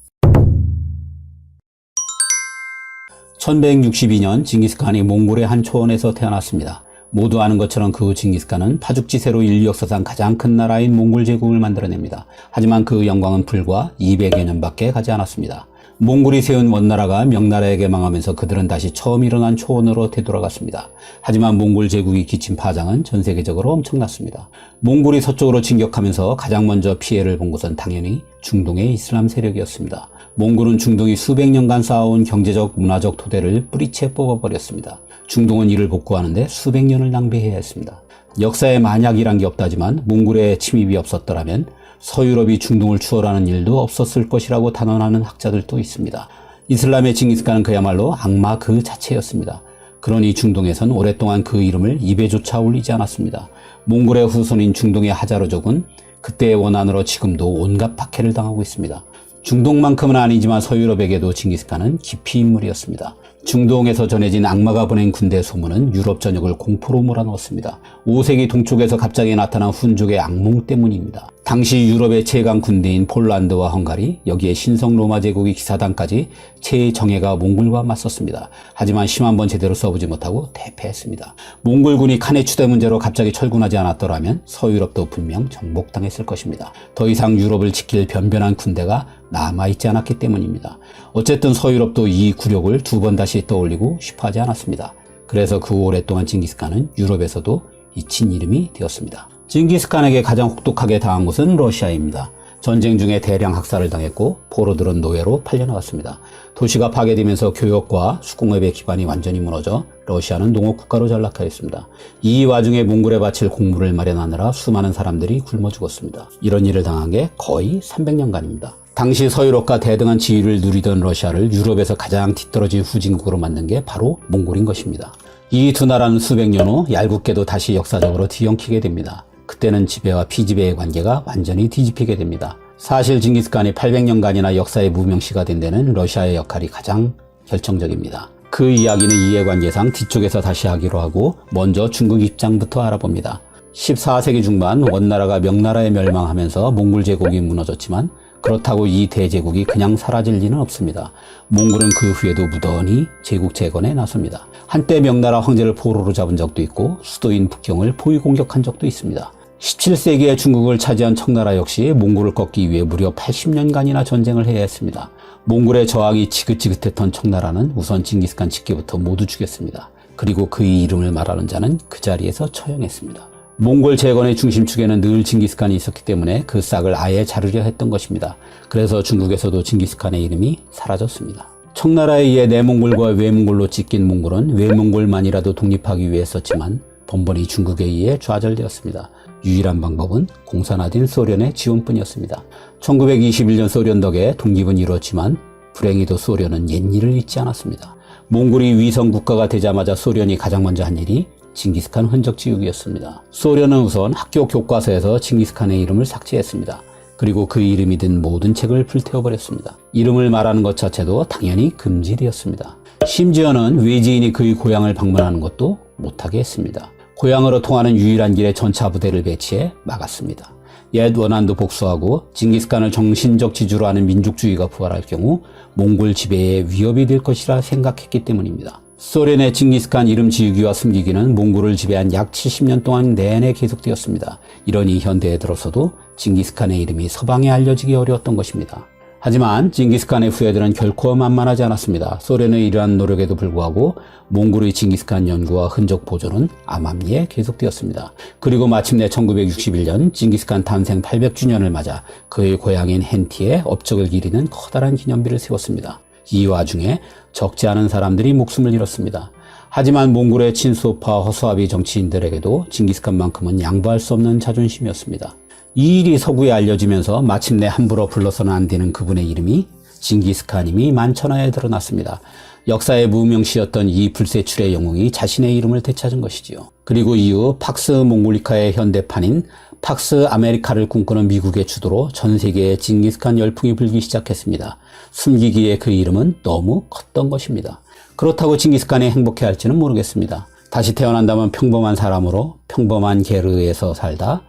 1162년 징기스칸이 몽골의 한 초원에서 태어났습니다. 모두 아는 것처럼 그 후 징기스칸은 파죽지세로 인류 역사상 가장 큰 나라인 몽골 제국을 만들어냅니다. 하지만 그 영광은 불과 200여 년밖에 가지 않았습니다. 몽골이 세운 원나라가 명나라에게 망하면서 그들은 다시 처음 일어난 초원으로 되돌아갔습니다. 하지만 몽골 제국이 끼친 파장은 전 세계적으로 엄청났습니다. 몽골이 서쪽으로 진격하면서 가장 먼저 피해를 본 곳은 당연히 중동의 이슬람 세력이었습니다. 몽골은 중동이 수백 년간 쌓아온 경제적, 문화적 토대를 뿌리채 뽑아버렸습니다. 중동은 이를 복구하는데 수백 년을 낭비해야 했습니다. 역사에 만약이란 게 없다지만 몽골의 침입이 없었더라면 서유럽이 중동을 추월하는 일도 없었을 것이라고 단언하는 학자들도 있습니다. 이슬람의 징기스칸은 그야말로 악마 그 자체였습니다. 그러니 중동에선 오랫동안 그 이름을 입에조차 올리지 않았습니다. 몽골의 후손인 중동의 하자르족은 그때의 원한으로 지금도 온갖 박해를 당하고 있습니다. 중동만큼은 아니지만 서유럽에게도 징기스칸은 깊이 인물이었습니다. 중동에서 전해진 악마가 보낸 군대 소문은 유럽 전역을 공포로 몰아넣었습니다. 5세기 동쪽에서 갑자기 나타난 훈족의 악몽 때문입니다. 당시 유럽의 최강 군대인 폴란드와 헝가리, 여기에 신성 로마 제국의 기사단까지 최정예가 몽골과 맞섰습니다. 하지만 힘 한번 제대로 써보지 못하고 대패했습니다. 몽골군이 칸의 추대 문제로 갑자기 철군하지 않았더라면 서유럽도 분명 정복당했을 것입니다. 더 이상 유럽을 지킬 변변한 군대가 남아있지 않았기 때문입니다. 어쨌든 서유럽도 이 굴욕을 두 번 다시 떠올리고 싶어하지 않았습니다. 그래서 그 오랫동안 징기스칸은 유럽에서도 잊힌 이름이 되었습니다. 징기스칸에게 가장 혹독하게 당한 곳은 러시아입니다. 전쟁 중에 대량 학살을 당했고 포로들은 노예로 팔려나갔습니다. 도시가 파괴되면서 교역과 수공업의 기반이 완전히 무너져 러시아는 농업국가로 전락하였습니다. 이 와중에 몽골에 바칠 곡물을 마련하느라 수많은 사람들이 굶어 죽었습니다. 이런 일을 당한 게 거의 300년간입니다. 당시 서유럽과 대등한 지위를 누리던 러시아를 유럽에서 가장 뒤떨어진 후진국으로 만든 게 바로 몽골인 것입니다. 이 두 나라는 수백 년 후 얄궂게도 다시 역사적으로 뒤엉키게 됩니다. 그때는 지배와 피지배의 관계가 완전히 뒤집히게 됩니다. 사실 징기스칸이 800년간이나 역사의 무명시가 된 데는 러시아의 역할이 가장 결정적입니다. 그 이야기는 이해관계상 뒤쪽에서 다시 하기로 하고 먼저 중국 입장부터 알아봅니다. 14세기 중반 원나라가 명나라에 멸망하면서 몽골 제국이 무너졌지만 그렇다고 이 대제국이 그냥 사라질 리는 없습니다. 몽골은 그 후에도 무던히 제국 재건에 나섭니다. 한때 명나라 황제를 포로로 잡은 적도 있고 수도인 북경을 포위 공격한 적도 있습니다. 17세기에 중국을 차지한 청나라 역시 몽골을 꺾기 위해 무려 80년간이나 전쟁을 해야 했습니다. 몽골의 저항이 지긋지긋했던 청나라는 우선 징기스칸 직계부터 모두 죽였습니다. 그리고 그의 이름을 말하는 자는 그 자리에서 처형했습니다. 몽골 재건의 중심축에는 늘 징기스칸이 있었기 때문에 그 싹을 아예 자르려 했던 것입니다. 그래서 중국에서도 징기스칸의 이름이 사라졌습니다. 청나라에 의해 내몽골과 외몽골로 찢긴 몽골은 외몽골만이라도 독립하기 위해 했었지만 번번이 중국에 의해 좌절되었습니다. 유일한 방법은 공산화된 소련의 지원뿐이었습니다. 1921년 소련 덕에 독립은 이루었지만 불행히도 소련은 옛일을 잊지 않았습니다. 몽골이 위성 국가가 되자마자 소련이 가장 먼저 한 일이 징기스칸 흔적 지우기였습니다. 소련은 우선 학교 교과서에서 징기스칸의 이름을 삭제했습니다. 그리고 그 이름이 든 모든 책을 불태워버렸습니다. 이름을 말하는 것 자체도 당연히 금지되었습니다. 심지어는 외지인이 그의 고향을 방문하는 것도 못하게 했습니다. 고향으로 통하는 유일한 길에 전차 부대를 배치해 막았습니다. 옛 원한도 복수하고 징기스칸을 정신적 지주로 하는 민족주의가 부활할 경우 몽골 지배에 위협이 될 것이라 생각했기 때문입니다. 소련의 징기스칸 이름 지우기와 숨기기는 몽골을 지배한 약 70년 동안 내내 계속되었습니다. 이러니 현대에 들어서도 징기스칸의 이름이 서방에 알려지기 어려웠던 것입니다. 하지만 징기스칸의 후예들은 결코 만만하지 않았습니다. 소련의 이러한 노력에도 불구하고 몽골의 징기스칸 연구와 흔적 보존은 암암리에 계속되었습니다. 그리고 마침내 1961년 징기스칸 탄생 800주년을 맞아 그의 고향인 hen티에 업적을 기리는 커다란 기념비를 세웠습니다. 이 와중에 적지 않은 사람들이 목숨을 잃었습니다. 하지만 몽골의 친소파 허수아비 정치인들에게도 징기스칸만큼은 양보할 수 없는 자존심이었습니다. 이 일이 서구에 알려지면서 마침내 함부로 불러서는 안 되는 그분의 이름이 징기스칸임이 만천하에 드러났습니다. 역사의 무명시였던 이 불세출의 영웅이 자신의 이름을 되찾은 것이지요. 그리고 이후 팍스 몽골리카의 현대판인 팍스 아메리카를 꿈꾸는 미국의 주도로 전 세계에 징기스칸 열풍이 불기 시작했습니다. 숨기기에 그 이름은 너무 컸던 것입니다. 그렇다고 징기스칸이 행복해할지는 모르겠습니다. 다시 태어난다면 평범한 사람으로 평범한 게르에서 살다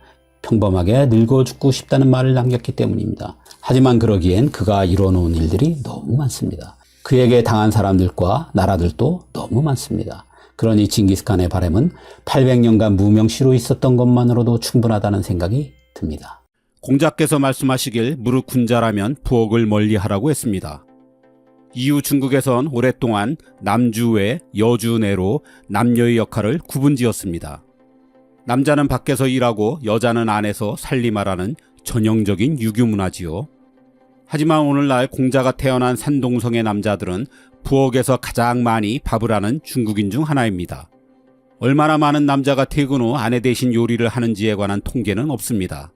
평범하게 늙어 죽고 싶다는 말을 남겼기 때문입니다. 하지만 그러기엔 그가 이뤄놓은 일들이 너무 많습니다. 그에게 당한 사람들과 나라들도 너무 많습니다. 그러니 징기스칸의 바람은 800년간 무명시로 있었던 것만으로도 충분하다는 생각이 듭니다. 공자께서 말씀하시길 무릇 군자라면 부엌을 멀리하라고 했습니다. 이후 중국에선 오랫동안 남주 외 여주 내로 남녀의 역할을 구분지었습니다. 남자는 밖에서 일하고 여자는 안에서 살림하라는 전형적인 유교 문화지요. 하지만 오늘날 공자가 태어난 산동성의 남자들은 부엌에서 가장 많이 밥을 하는 중국인 중 하나입니다. 얼마나 많은 남자가 퇴근 후 아내 대신 요리를 하는지에 관한 통계는 없습니다.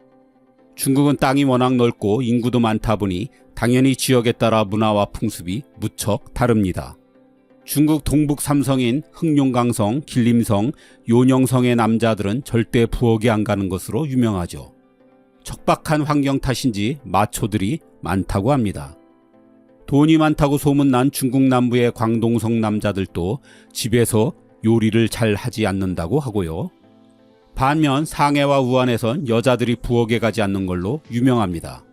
중국은 땅이 워낙 넓고 인구도 많다 보니 당연히 지역에 따라 문화와 풍습이 무척 다릅니다. 중국 동북 삼성인 흑룡강성, 길림성, 요녕성의 남자들은 절대 부엌에 안 가는 것으로 유명하죠. 척박한 환경 탓인지 마초들이 많다고 합니다. 돈이 많다고 소문난 중국 남부의 광동성 남자들도 집에서 요리를 잘 하지 않는다고 하고요. 반면 상해와 우한에선 여자들이 부엌에 가지 않는 걸로 유명합니다.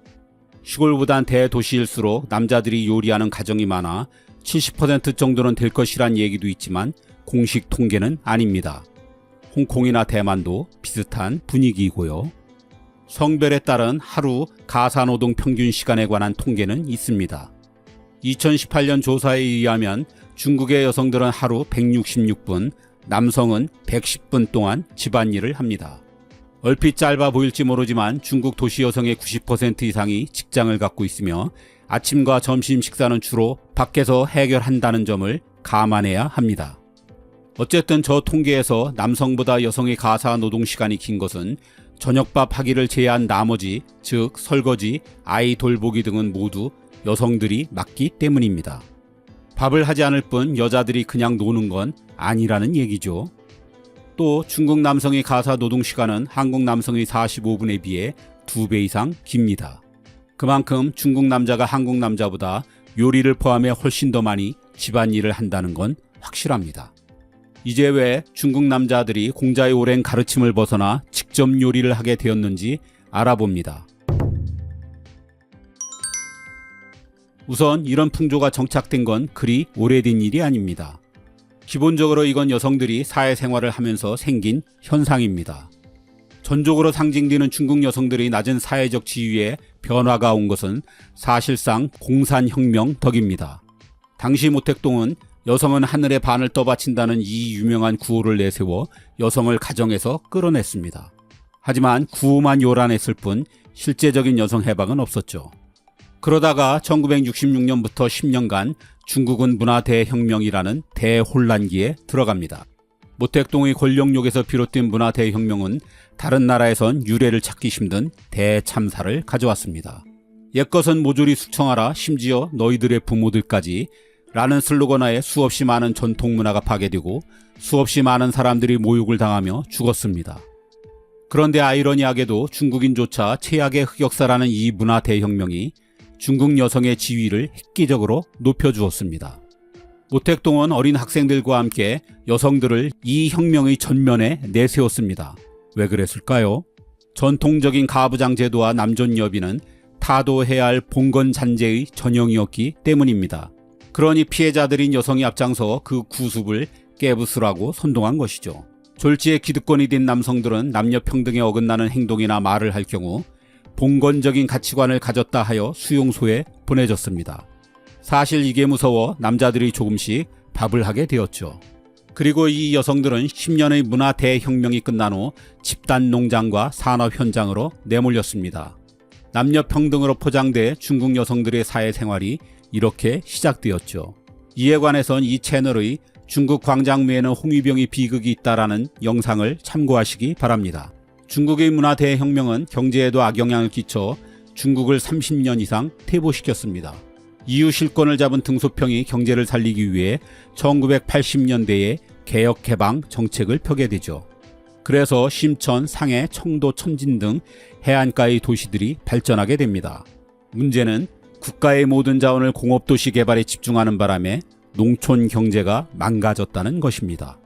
시골보단 대도시일수록 남자들이 요리하는 가정이 많아 70% 정도는 될 것이란 얘기도 있지만 공식 통계는 아닙니다. 홍콩이나 대만도 비슷한 분위기이고요. 성별에 따른 하루 가사노동 평균 시간에 관한 통계는 있습니다. 2018년 조사에 의하면 중국의 여성들은 하루 166분, 남성은 110분 동안 집안일을 합니다. 얼핏 짧아 보일지 모르지만 중국 도시 여성의 90% 이상이 직장을 갖고 있으며 아침과 점심 식사는 주로 밖에서 해결한다는 점을 감안해야 합니다. 어쨌든 저 통계에서 남성보다 여성의 가사 노동 시간이 긴 것은 저녁밥 하기를 제외한 나머지, 즉 설거지, 아이 돌보기 등은 모두 여성들이 맡기 때문입니다. 밥을 하지 않을 뿐 여자들이 그냥 노는 건 아니라는 얘기죠. 또 중국 남성의 가사 노동 시간은 한국 남성의 45분에 비해 2배 이상 깁니다. 그만큼 중국 남자가 한국 남자보다 요리를 포함해 훨씬 더 많이 집안일을 한다는 건 확실합니다. 이제 왜 중국 남자들이 공자의 오랜 가르침을 벗어나 직접 요리를 하게 되었는지 알아봅니다. 우선 이런 풍조가 정착된 건 그리 오래된 일이 아닙니다. 기본적으로 이건 여성들이 사회생활을 하면서 생긴 현상입니다. 전적으로 상징되는 중국 여성들의 낮은 사회적 지위에 변화가 온 것은 사실상 공산혁명 덕입니다. 당시 모택동은 여성은 하늘의 반을 떠받친다는 이 유명한 구호를 내세워 여성을 가정에서 끌어냈습니다. 하지만 구호만 요란했을 뿐 실제적인 여성 해방은 없었죠. 그러다가 1966년부터 10년간 중국은 문화 대혁명이라는 대혼란기에 들어갑니다. 모택동의 권력욕에서 비롯된 문화 대혁명은 다른 나라에선 유례를 찾기 힘든 대참사를 가져왔습니다. 옛것은 모조리 숙청하라, 심지어 너희들의 부모들까지 라는 슬로건하에 수없이 많은 전통 문화가 파괴되고 수없이 많은 사람들이 모욕을 당하며 죽었습니다. 그런데 아이러니하게도 중국인조차 최악의 흑역사라는 이 문화 대혁명이 중국 여성의 지위를 획기적으로 높여주었습니다. 모택동은 어린 학생들과 함께 여성들을 이 혁명의 전면에 내세웠습니다. 왜 그랬을까요? 전통적인 가부장 제도와 남존여비는 타도해야 할 봉건잔재의 전형이었기 때문입니다. 그러니 피해자들인 여성이 앞장서 그 구습을 깨부수라고 선동한 것이죠. 졸지에 기득권이 된 남성들은 남녀 평등에 어긋나는 행동이나 말을 할 경우 봉건적인 가치관을 가졌다 하여 수용소에 보내졌습니다. 사실 이게 무서워 남자들이 조금씩 밥을 하게 되었죠. 그리고 이 여성들은 10년의 문화 대혁명이 끝난 후 집단 농장과 산업 현장으로 내몰렸습니다. 남녀 평등으로 포장돼 중국 여성들의 사회생활이 이렇게 시작되었죠. 이에 관해선 이 채널의 중국 광장무에는 홍위병의 비극이 있다라는 영상을 참고하시기 바랍니다. 중국의 문화 대혁명은 경제에도 악영향을 끼쳐 중국을 30년 이상 퇴보시켰습니다. 이후 실권을 잡은 등소평이 경제를 살리기 위해 1980년대에 개혁개방 정책을 펴게 되죠. 그래서 심천, 상해, 청도, 천진 등 해안가의 도시들이 발전하게 됩니다. 문제는 국가의 모든 자원을 공업도시 개발에 집중하는 바람에 농촌 경제가 망가졌다는 것입니다.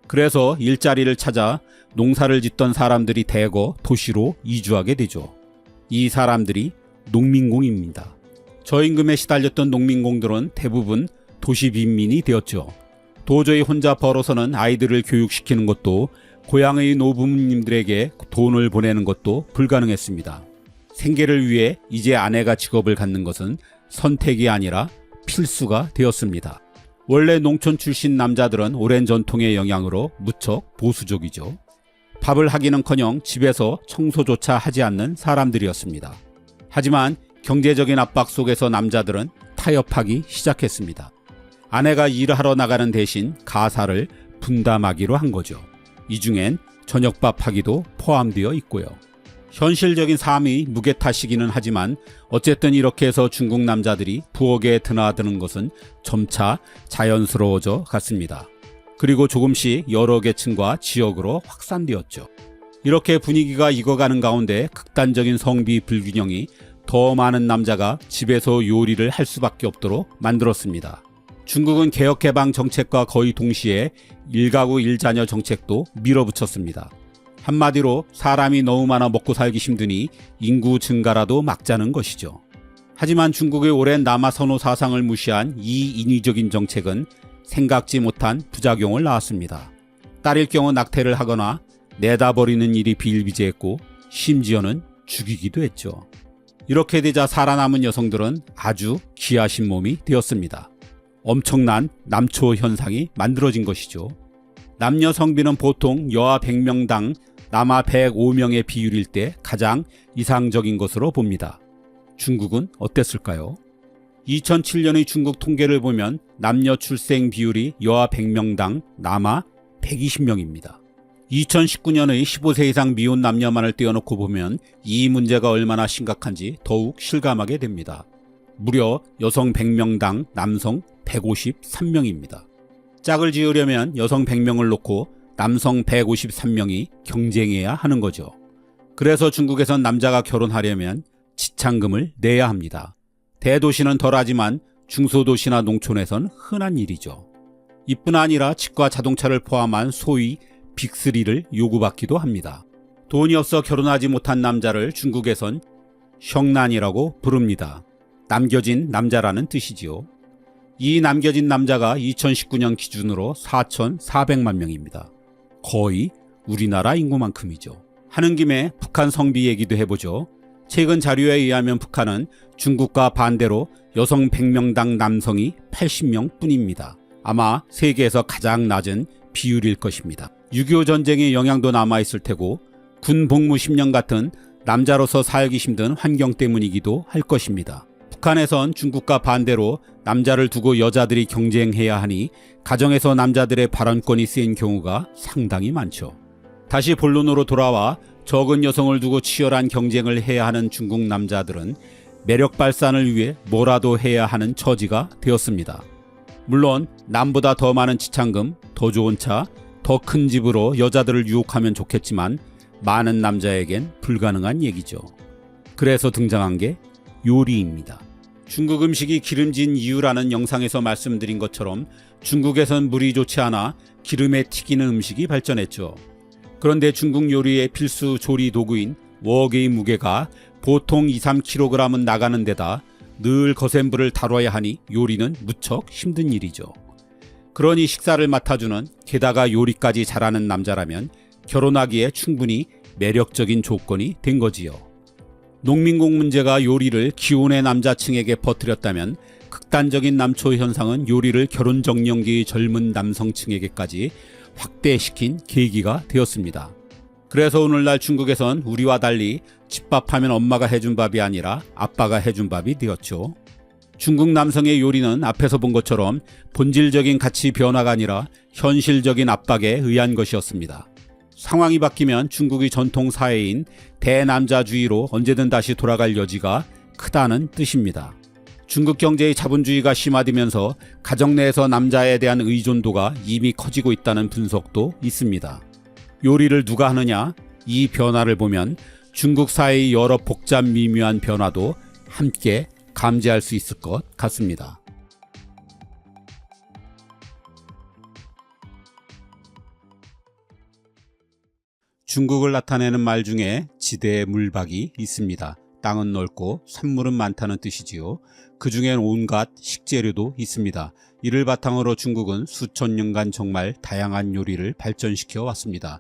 그래서 일자리를 찾아 농사를 짓던 사람들이 대거 도시로 이주하게 되죠. 이 사람들이 농민공입니다. 저임금에 시달렸던 농민공들은 대부분 도시 빈민이 되었죠. 도저히 혼자 벌어서는 아이들을 교육시키는 것도 고향의 노부모님들에게 돈을 보내는 것도 불가능했습니다. 생계를 위해 이제 아내가 직업을 갖는 것은 선택이 아니라 필수가 되었습니다. 원래 농촌 출신 남자들은 오랜 전통의 영향으로 무척 보수적이죠. 밥을 하기는커녕 집에서 청소조차 하지 않는 사람들이었습니다. 하지만 경제적인 압박 속에서 남자들은 타협하기 시작했습니다. 아내가 일하러 나가는 대신 가사를 분담하기로 한 거죠. 이 중엔 저녁밥 하기도 포함되어 있고요. 현실적인 삶이 무게타시기는 하지만 어쨌든 이렇게 해서 중국 남자들이 부엌에 드나드는 것은 점차 자연스러워져 갔습니다. 그리고 조금씩 여러 계층과 지역으로 확산되었죠. 이렇게 분위기가 익어가는 가운데 극단적인 성비 불균형이 더 많은 남자가 집에서 요리를 할 수밖에 없도록 만들었습니다. 중국은 개혁개방 정책과 거의 동시에 일가구 일자녀 정책도 밀어붙였습니다. 한마디로 사람이 너무 많아 먹고 살기 힘드니 인구 증가라도 막자는 것이죠. 하지만 중국의 오랜 남아 선호 사상을 무시한 이 인위적인 정책은 생각지 못한 부작용을 낳았습니다. 딸일 경우 낙태를 하거나 내다버리는 일이 비일비재했고 심지어는 죽이기도 했죠. 이렇게 되자 살아남은 여성들은 아주 귀하신 몸이 되었습니다. 엄청난 남초 현상이 만들어진 것이죠. 남녀 성비는 보통 여아 100명당 남아 105명의 비율일 때 가장 이상적인 것으로 봅니다. 중국은 어땠을까요? 2007년의 중국 통계를 보면 남녀 출생 비율이 여아 100명당 남아 120명입니다. 2019년의 15세 이상 미혼 남녀만을 떼어놓고 보면 이 문제가 얼마나 심각한지 더욱 실감하게 됩니다. 무려 여성 100명당 남성 153명입니다. 짝을 지으려면 여성 100명을 놓고 남성 153명이 경쟁해야 하는 거죠. 그래서 중국에선 남자가 결혼하려면 지참금을 내야 합니다. 대도시는 덜하지만 중소도시나 농촌에선 흔한 일이죠. 이뿐 아니라 집과 자동차를 포함한 소위 빅3를 요구받기도 합니다. 돈이 없어 결혼하지 못한 남자를 중국에선 셩난이라고 부릅니다. 남겨진 남자라는 뜻이지요. 이 남겨진 남자가 2019년 기준으로 4,400만 명입니다. 거의 우리나라 인구만큼이죠. 하는 김에 북한 성비 얘기도 해보죠. 최근 자료에 의하면 북한은 중국과 반대로 여성 100명당 남성이 80명 뿐입니다. 아마 세계에서 가장 낮은 비율일 것입니다. 6.25 전쟁의 영향도 남아있을 테고 군 복무 10년 같은 남자로서 살기 힘든 환경 때문이기도 할 것입니다. 북한에선 중국과 반대로 남자를 두고 여자들이 경쟁해야 하니 가정에서 남자들의 발언권이 쓰인 경우가 상당히 많죠. 다시 본론으로 돌아와 적은 여성을 두고 치열한 경쟁을 해야 하는 중국 남자들은 매력 발산을 위해 뭐라도 해야 하는 처지가 되었습니다. 물론 남보다 더 많은 지참금, 더 좋은 차, 더 큰 집으로 여자들을 유혹하면 좋겠지만 많은 남자에겐 불가능한 얘기죠. 그래서 등장한 게 요리입니다. 중국 음식이 기름진 이유라는 영상에서 말씀드린 것처럼 중국에선 물이 좋지 않아 기름에 튀기는 음식이 발전했죠. 그런데 중국 요리의 필수 조리 도구인 웍의 무게가 보통 2-3kg은 나가는 데다 늘 거센 불을 다뤄야 하니 요리는 무척 힘든 일이죠. 그러니 식사를 맡아주는, 게다가 요리까지 잘하는 남자라면 결혼하기에 충분히 매력적인 조건이 된 거지요. 농민공 문제가 요리를 기혼의 남자층에게 퍼뜨렸다면 극단적인 남초 현상은 요리를 결혼 정년기의 젊은 남성층에게까지 확대시킨 계기가 되었습니다. 그래서 오늘날 중국에선 우리와 달리 집밥하면 엄마가 해준 밥이 아니라 아빠가 해준 밥이 되었죠. 중국 남성의 요리는 앞에서 본 것처럼 본질적인 가치 변화가 아니라 현실적인 압박에 의한 것이었습니다. 상황이 바뀌면 중국의 전통 사회인 대남자주의로 언제든 다시 돌아갈 여지가 크다는 뜻입니다. 중국 경제의 자본주의가 심화되면서 가정 내에서 남자에 대한 의존도가 이미 커지고 있다는 분석도 있습니다. 요리를 누가 하느냐? 이 변화를 보면 중국 사회의 여러 복잡 미묘한 변화도 함께 감지할 수 있을 것 같습니다. 중국을 나타내는 말 중에 지대물박이 있습니다. 땅은 넓고 산물은 많다는 뜻이지요. 그 중엔 온갖 식재료도 있습니다. 이를 바탕으로 중국은 수천 년간 정말 다양한 요리를 발전시켜 왔습니다.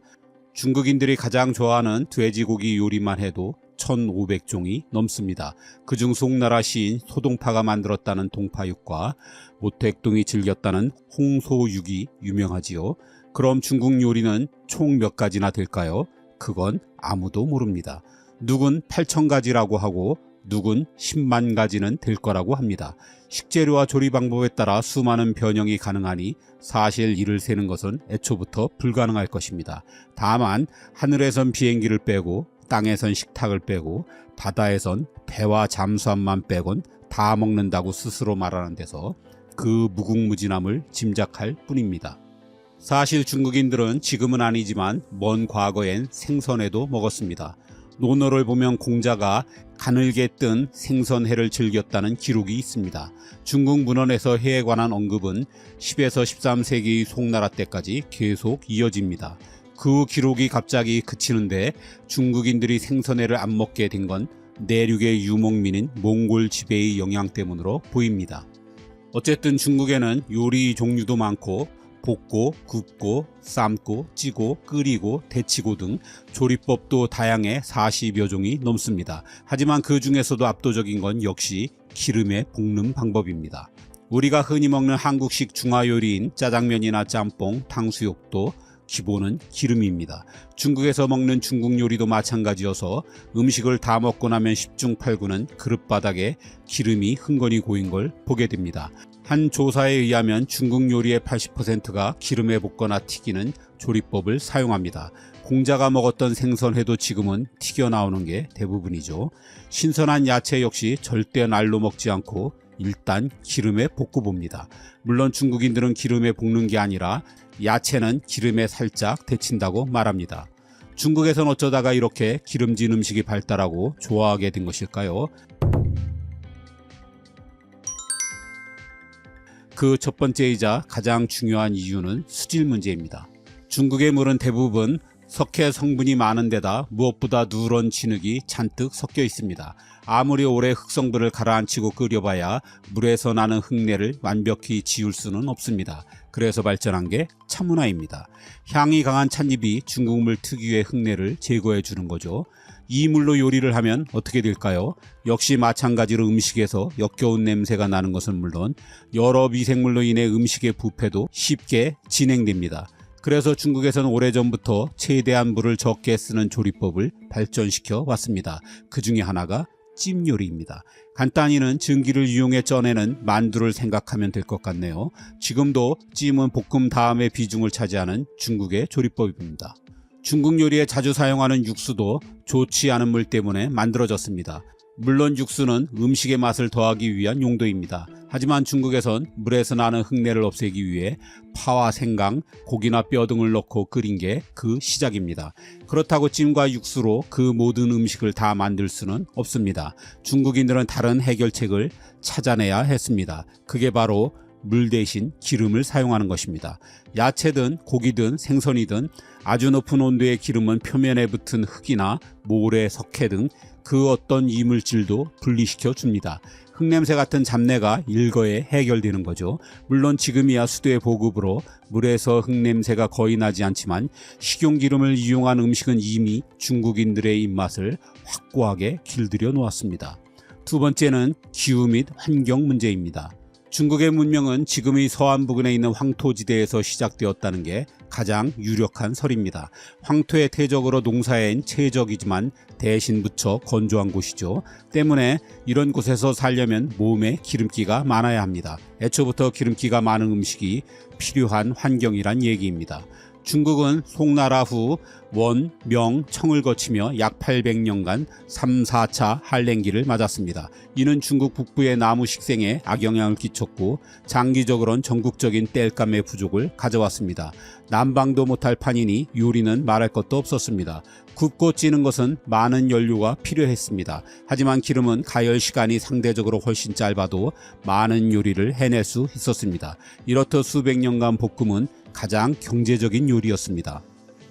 중국인들이 가장 좋아하는 돼지고기 요리만 해도 1500종이 넘습니다. 그중 송나라 시인 소동파가 만들었다는 동파육과 모택동이 즐겼다는 홍소육이 유명하지요. 그럼 중국 요리는 총 몇 가지나 될까요? 그건 아무도 모릅니다. 누군 8,000가지라고 하고 누군 10만 가지는 될 거라고 합니다. 식재료와 조리 방법에 따라 수많은 변형이 가능하니 사실 이를 세는 것은 애초부터 불가능할 것입니다. 다만 하늘에선 비행기를 빼고 땅에선 식탁을 빼고 바다에선 배와 잠수함만 빼곤 다 먹는다고 스스로 말하는 데서 그 무궁무진함을 짐작할 뿐입니다. 사실 중국인들은 지금은 아니지만 먼 과거엔 생선회도 먹었습니다. 논어를 보면 공자가 가늘게 뜬 생선회를 즐겼다는 기록이 있습니다. 중국 문헌에서 회에 관한 언급은 10에서 13세기 송나라 때까지 계속 이어집니다. 그 기록이 갑자기 그치는데 중국인들이 생선회를 안 먹게 된 건 내륙의 유목민인 몽골 지배의 영향 때문으로 보입니다. 어쨌든 중국에는 요리 종류도 많고 볶고, 굽고, 삶고, 찌고, 끓이고, 데치고 등 조리법도 다양해 40여 종이 넘습니다. 하지만 그 중에서도 압도적인 건 역시 기름에 볶는 방법입니다. 우리가 흔히 먹는 한국식 중화요리인 짜장면이나 짬뽕, 탕수육도 기본은 기름입니다. 중국에서 먹는 중국 요리도 마찬가지여서 음식을 다 먹고 나면 10중 8구는 그릇바닥에 기름이 흥건히 고인 걸 보게 됩니다. 한 조사에 의하면 중국 요리의 80%가 기름에 볶거나 튀기는 조리법을 사용합니다. 공자가 먹었던 생선회도 지금은 튀겨 나오는 게 대부분이죠. 신선한 야채 역시 절대 날로 먹지 않고 일단 기름에 볶고 봅니다. 물론 중국인들은 기름에 볶는 게 아니라 야채는 기름에 살짝 데친다고 말합니다. 중국에선 어쩌다가 이렇게 기름진 음식이 발달하고 좋아하게 된 것일까요? 그 첫 번째이자 가장 중요한 이유는 수질 문제입니다. 중국의 물은 대부분 석회 성분이 많은 데다 무엇보다 누런 진흙이 잔뜩 섞여 있습니다. 아무리 오래 흙성분을 가라앉히고 끓여봐야 물에서 나는 흙내를 완벽히 지울 수는 없습니다. 그래서 발전한 게 차문화입니다. 향이 강한 찻잎이 중국물 특유의 흙내를 제거해 주는 거죠. 이 물로 요리를 하면 어떻게 될까요? 역시 마찬가지로 음식에서 역겨운 냄새가 나는 것은 물론 여러 미생물로 인해 음식의 부패도 쉽게 진행됩니다. 그래서 중국에서는 오래전부터 최대한 물을 적게 쓰는 조리법을 발전시켜 왔습니다. 그 중에 하나가 찜 요리입니다. 간단히는 증기를 이용해 쪄내는 만두를 생각하면 될 것 같네요. 지금도 찜은 볶음 다음에 비중을 차지하는 중국의 조리법입니다. 중국 요리에 자주 사용하는 육수도 좋지 않은 물 때문에 만들어졌습니다. 물론 육수는 음식의 맛을 더하기 위한 용도입니다. 하지만 중국에선 물에서 나는 흙내를 없애기 위해 파와 생강, 고기나 뼈 등을 넣고 끓인 게 그 시작입니다. 그렇다고 찜과 육수로 그 모든 음식을 다 만들 수는 없습니다. 중국인들은 다른 해결책을 찾아내야 했습니다. 그게 바로 물 대신 기름을 사용하는 것입니다. 야채든 고기든 생선이든 아주 높은 온도의 기름은 표면에 붙은 흙이나 모래, 석회 등 그 어떤 이물질도 분리시켜 줍니다. 흙냄새 같은 잡내가 일거에 해결되는 거죠. 물론 지금이야 수도의 보급으로 물에서 흙냄새가 거의 나지 않지만 식용기름을 이용한 음식은 이미 중국인들의 입맛을 확고하게 길들여 놓았습니다. 두 번째는 기후 및 환경 문제입니다. 중국의 문명은 지금의 서안 부근에 있는 황토지대에서 시작되었다는 게 가장 유력한 설입니다. 황토의 태적으로 농사엔 최적이지만 대신 무척 건조한 곳이죠. 때문에 이런 곳에서 살려면 몸에 기름기가 많아야 합니다. 애초부터 기름기가 많은 음식이 필요한 환경이란 얘기입니다. 중국은 송나라 후 원, 명, 청을 거치며 약 800년간 3, 4차 한랭기를 맞았습니다. 이는 중국 북부의 나무 식생에 악영향을 끼쳤고 장기적으로는 전국적인 땔감의 부족을 가져왔습니다. 난방도 못할 판이니 요리는 말할 것도 없었습니다. 굽고 찌는 것은 많은 연료가 필요했습니다. 하지만 기름은 가열 시간이 상대적으로 훨씬 짧아도 많은 요리를 해낼 수 있었습니다. 이렇듯 수백 년간 볶음은 가장 경제적인 요리였습니다.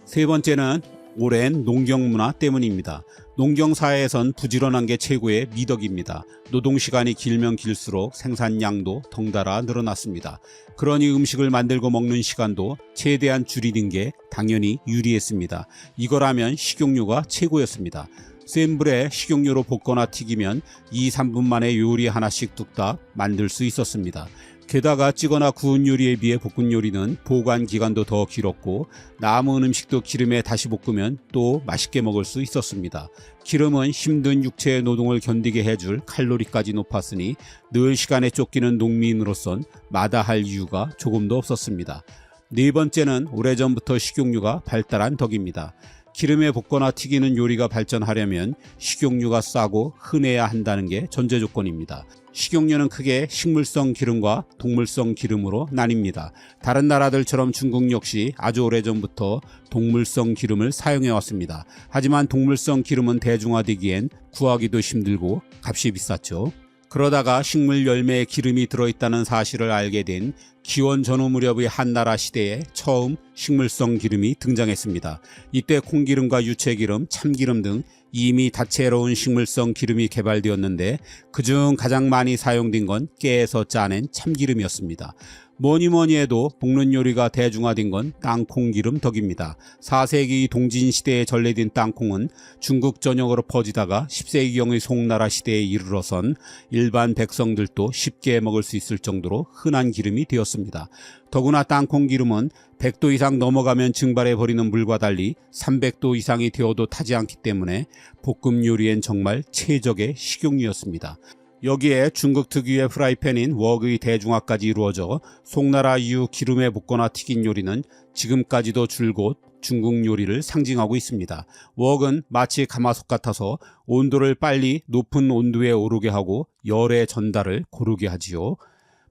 세 번째는 오랜 농경 문화 때문입니다. 농경사회에선 부지런한 게 최고의 미덕입니다. 노동시간이 길면 길수록 생산량도 덩달아 늘어났습니다. 그러니 음식을 만들고 먹는 시간도 최대한 줄이는 게 당연히 유리했습니다. 이거라면 식용유가 최고였습니다. 센 불에 식용유로 볶거나 튀기면 2, 3분 만에 요리 하나씩 뚝딱 만들 수 있었습니다. 게다가 찌거나 구운 요리에 비해 볶은 요리는 보관 기간도 더 길었고 남은 음식도 기름에 다시 볶으면 또 맛있게 먹을 수 있었습니다. 기름은 힘든 육체의 노동을 견디게 해줄 칼로리까지 높았으니 늘 시간에 쫓기는 농민으로선 마다할 이유가 조금도 없었습니다. 네 번째는 오래전부터 식용유가 발달한 덕입니다. 기름에 볶거나 튀기는 요리가 발전하려면 식용유가 싸고 흔해야 한다는 게 전제 조건입니다. 식용유는 크게 식물성 기름과 동물성 기름으로 나뉩니다. 다른 나라들처럼 중국 역시 아주 오래전부터 동물성 기름을 사용해 왔습니다. 하지만 동물성 기름은 대중화되기엔 구하기도 힘들고 값이 비쌌죠. 그러다가 식물 열매에 기름이 들어있다는 사실을 알게 된 기원 전후 무렵의 한나라 시대에 처음 식물성 기름이 등장했습니다. 이때 콩기름과 유채기름, 참기름 등 이미 다채로운 식물성 기름이 개발되었는데 그중 가장 많이 사용된 건 깨에서 짜낸 참기름이었습니다. 뭐니 해도 볶는 요리가 대중화된 건 땅콩기름 덕입니다. 4세기 동진시대에 전래된 땅콩은 중국 전역으로 퍼지다가 10세기경의 송나라 시대에 이르러선 일반 백성들도 쉽게 먹을 수 있을 정도로 흔한 기름이 되었습니다. 더구나 땅콩기름은 100도 이상 넘어가면 증발해버리는 물과 달리 300도 이상이 되어도 타지 않기 때문에 볶음 요리엔 정말 최적의 식용유였습니다. 여기에 중국 특유의 프라이팬인 웍의 대중화까지 이루어져 송나라 이후 기름에 볶거나 튀긴 요리는 지금까지도 줄곧 중국 요리를 상징하고 있습니다. 웍은 마치 가마솥 같아서 온도를 빨리 높은 온도에 오르게 하고 열의 전달을 고르게 하지요.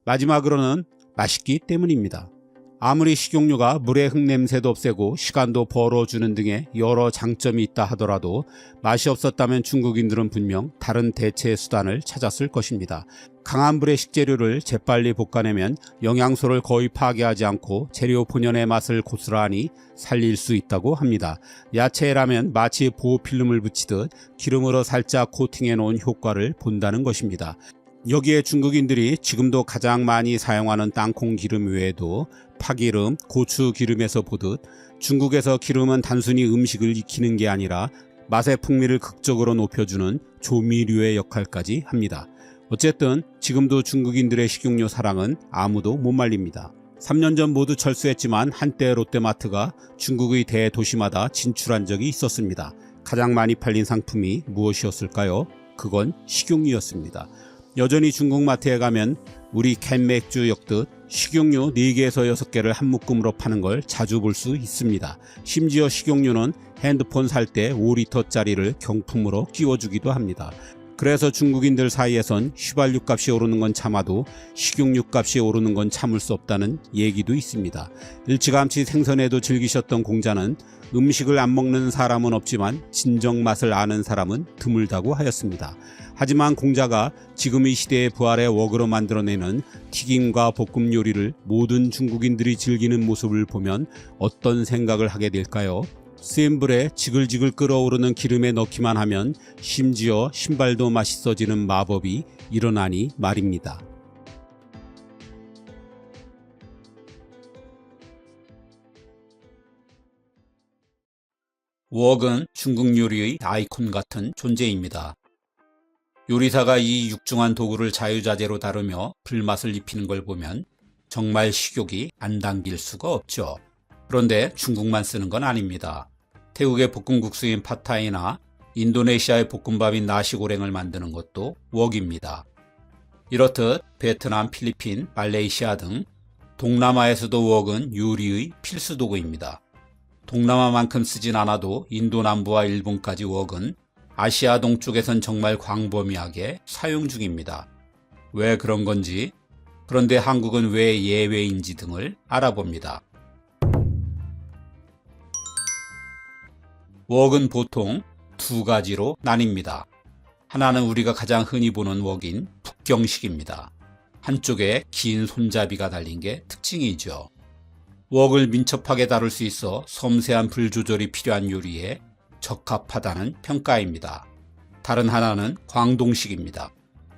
마지막으로는 맛있기 때문입니다. 아무리 식용유가 물의 흙냄새도 없애고 시간도 벌어주는 등의 여러 장점이 있다 하더라도 맛이 없었다면 중국인들은 분명 다른 대체 수단을 찾았을 것입니다. 강한 불의 식재료를 재빨리 볶아내면 영양소를 거의 파괴하지 않고 재료 본연의 맛을 고스란히 살릴 수 있다고 합니다. 야채라면 마치 보호필름을 붙이듯 기름으로 살짝 코팅해 놓은 효과를 본다는 것입니다. 여기에 중국인들이 지금도 가장 많이 사용하는 땅콩 기름 외에도 파기름, 고추기름에서 보듯 중국에서 기름은 단순히 음식을 익히는 게 아니라 맛의 풍미를 극적으로 높여주는 조미료의 역할까지 합니다. 어쨌든 지금도 중국인들의 식용유 사랑은 아무도 못 말립니다. 3년 전 모두 철수했지만 한때 롯데마트가 중국의 대도시마다 진출한 적이 있었습니다. 가장 많이 팔린 상품이 무엇이었을까요? 그건 식용유였습니다. 여전히 중국 마트에 가면 우리 캔맥주 엮듯 식용유 4개에서 6개를 한 묶음으로 파는 걸 자주 볼 수 있습니다. 심지어 식용유는 핸드폰 살 때 5리터짜리를 경품으로 끼워주기도 합니다. 그래서 중국인들 사이에선 휘발유 값이 오르는 건 참아도 식용유 값이 오르는 건 참을 수 없다는 얘기도 있습니다. 일찌감치 생선에도 즐기셨던 공자는 음식을 안 먹는 사람은 없지만 진정 맛을 아는 사람은 드물다고 하였습니다. 하지만 공자가 지금의 시대의 부활의 웍으로 만들어내는 튀김과 볶음 요리를 모든 중국인들이 즐기는 모습을 보면 어떤 생각을 하게 될까요? 센 불에 지글지글 끓어오르는 기름에 넣기만 하면 심지어 신발도 맛있어지는 마법이 일어나니 말입니다. 웍은 중국 요리의 아이콘 같은 존재입니다. 요리사가 이 육중한 도구를 자유자재로 다루며 불맛을 입히는 걸 보면 정말 식욕이 안 당길 수가 없죠. 그런데 중국만 쓰는 건 아닙니다. 태국의 볶음국수인 팟타이나 인도네시아의 볶음밥인 나시고랭을 만드는 것도 웍입니다. 이렇듯 베트남, 필리핀, 말레이시아 등 동남아에서도 웍은 요리의 필수 도구입니다. 동남아만큼 쓰진 않아도 인도 남부와 일본까지 웍은 아시아 동쪽에선 정말 광범위하게 사용 중입니다. 왜 그런 건지, 그런데 한국은 왜 예외인지 등을 알아봅니다. 웍은 보통 두 가지로 나뉩니다. 하나는 우리가 가장 흔히 보는 웍인 북경식입니다. 한쪽에 긴 손잡이가 달린 게 특징이죠. 웍을 민첩하게 다룰 수 있어 섬세한 불 조절이 필요한 요리에 적합하다는 평가입니다. 다른 하나는 광동식입니다.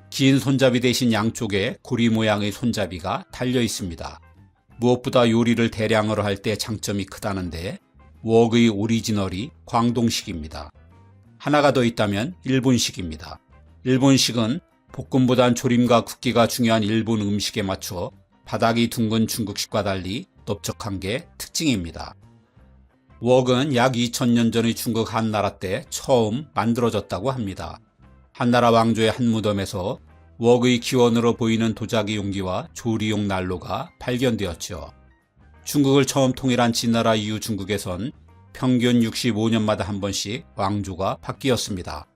긴 손잡이 대신 양쪽에 고리 모양의 손잡이가 달려 있습니다. 무엇보다 요리를 대량으로 할 때 장점이 크다는데 웍의 오리지널이 광동식입니다. 하나가 더 있다면 일본식입니다. 일본식은 볶음보단 조림과 굽기가 중요한 일본 음식에 맞춰 바닥이 둥근 중국식과 달리 넓적한 게 특징입니다. 웍은 약 2000년 전의 중국 한나라 때 처음 만들어졌다고 합니다. 한나라 왕조의 한 무덤에서 웍의 기원으로 보이는 도자기 용기와 조리용 난로가 발견되었죠. 중국을 처음 통일한 진나라 이후 중국에선 평균 65년마다 한 번씩 왕조가 바뀌었습니다.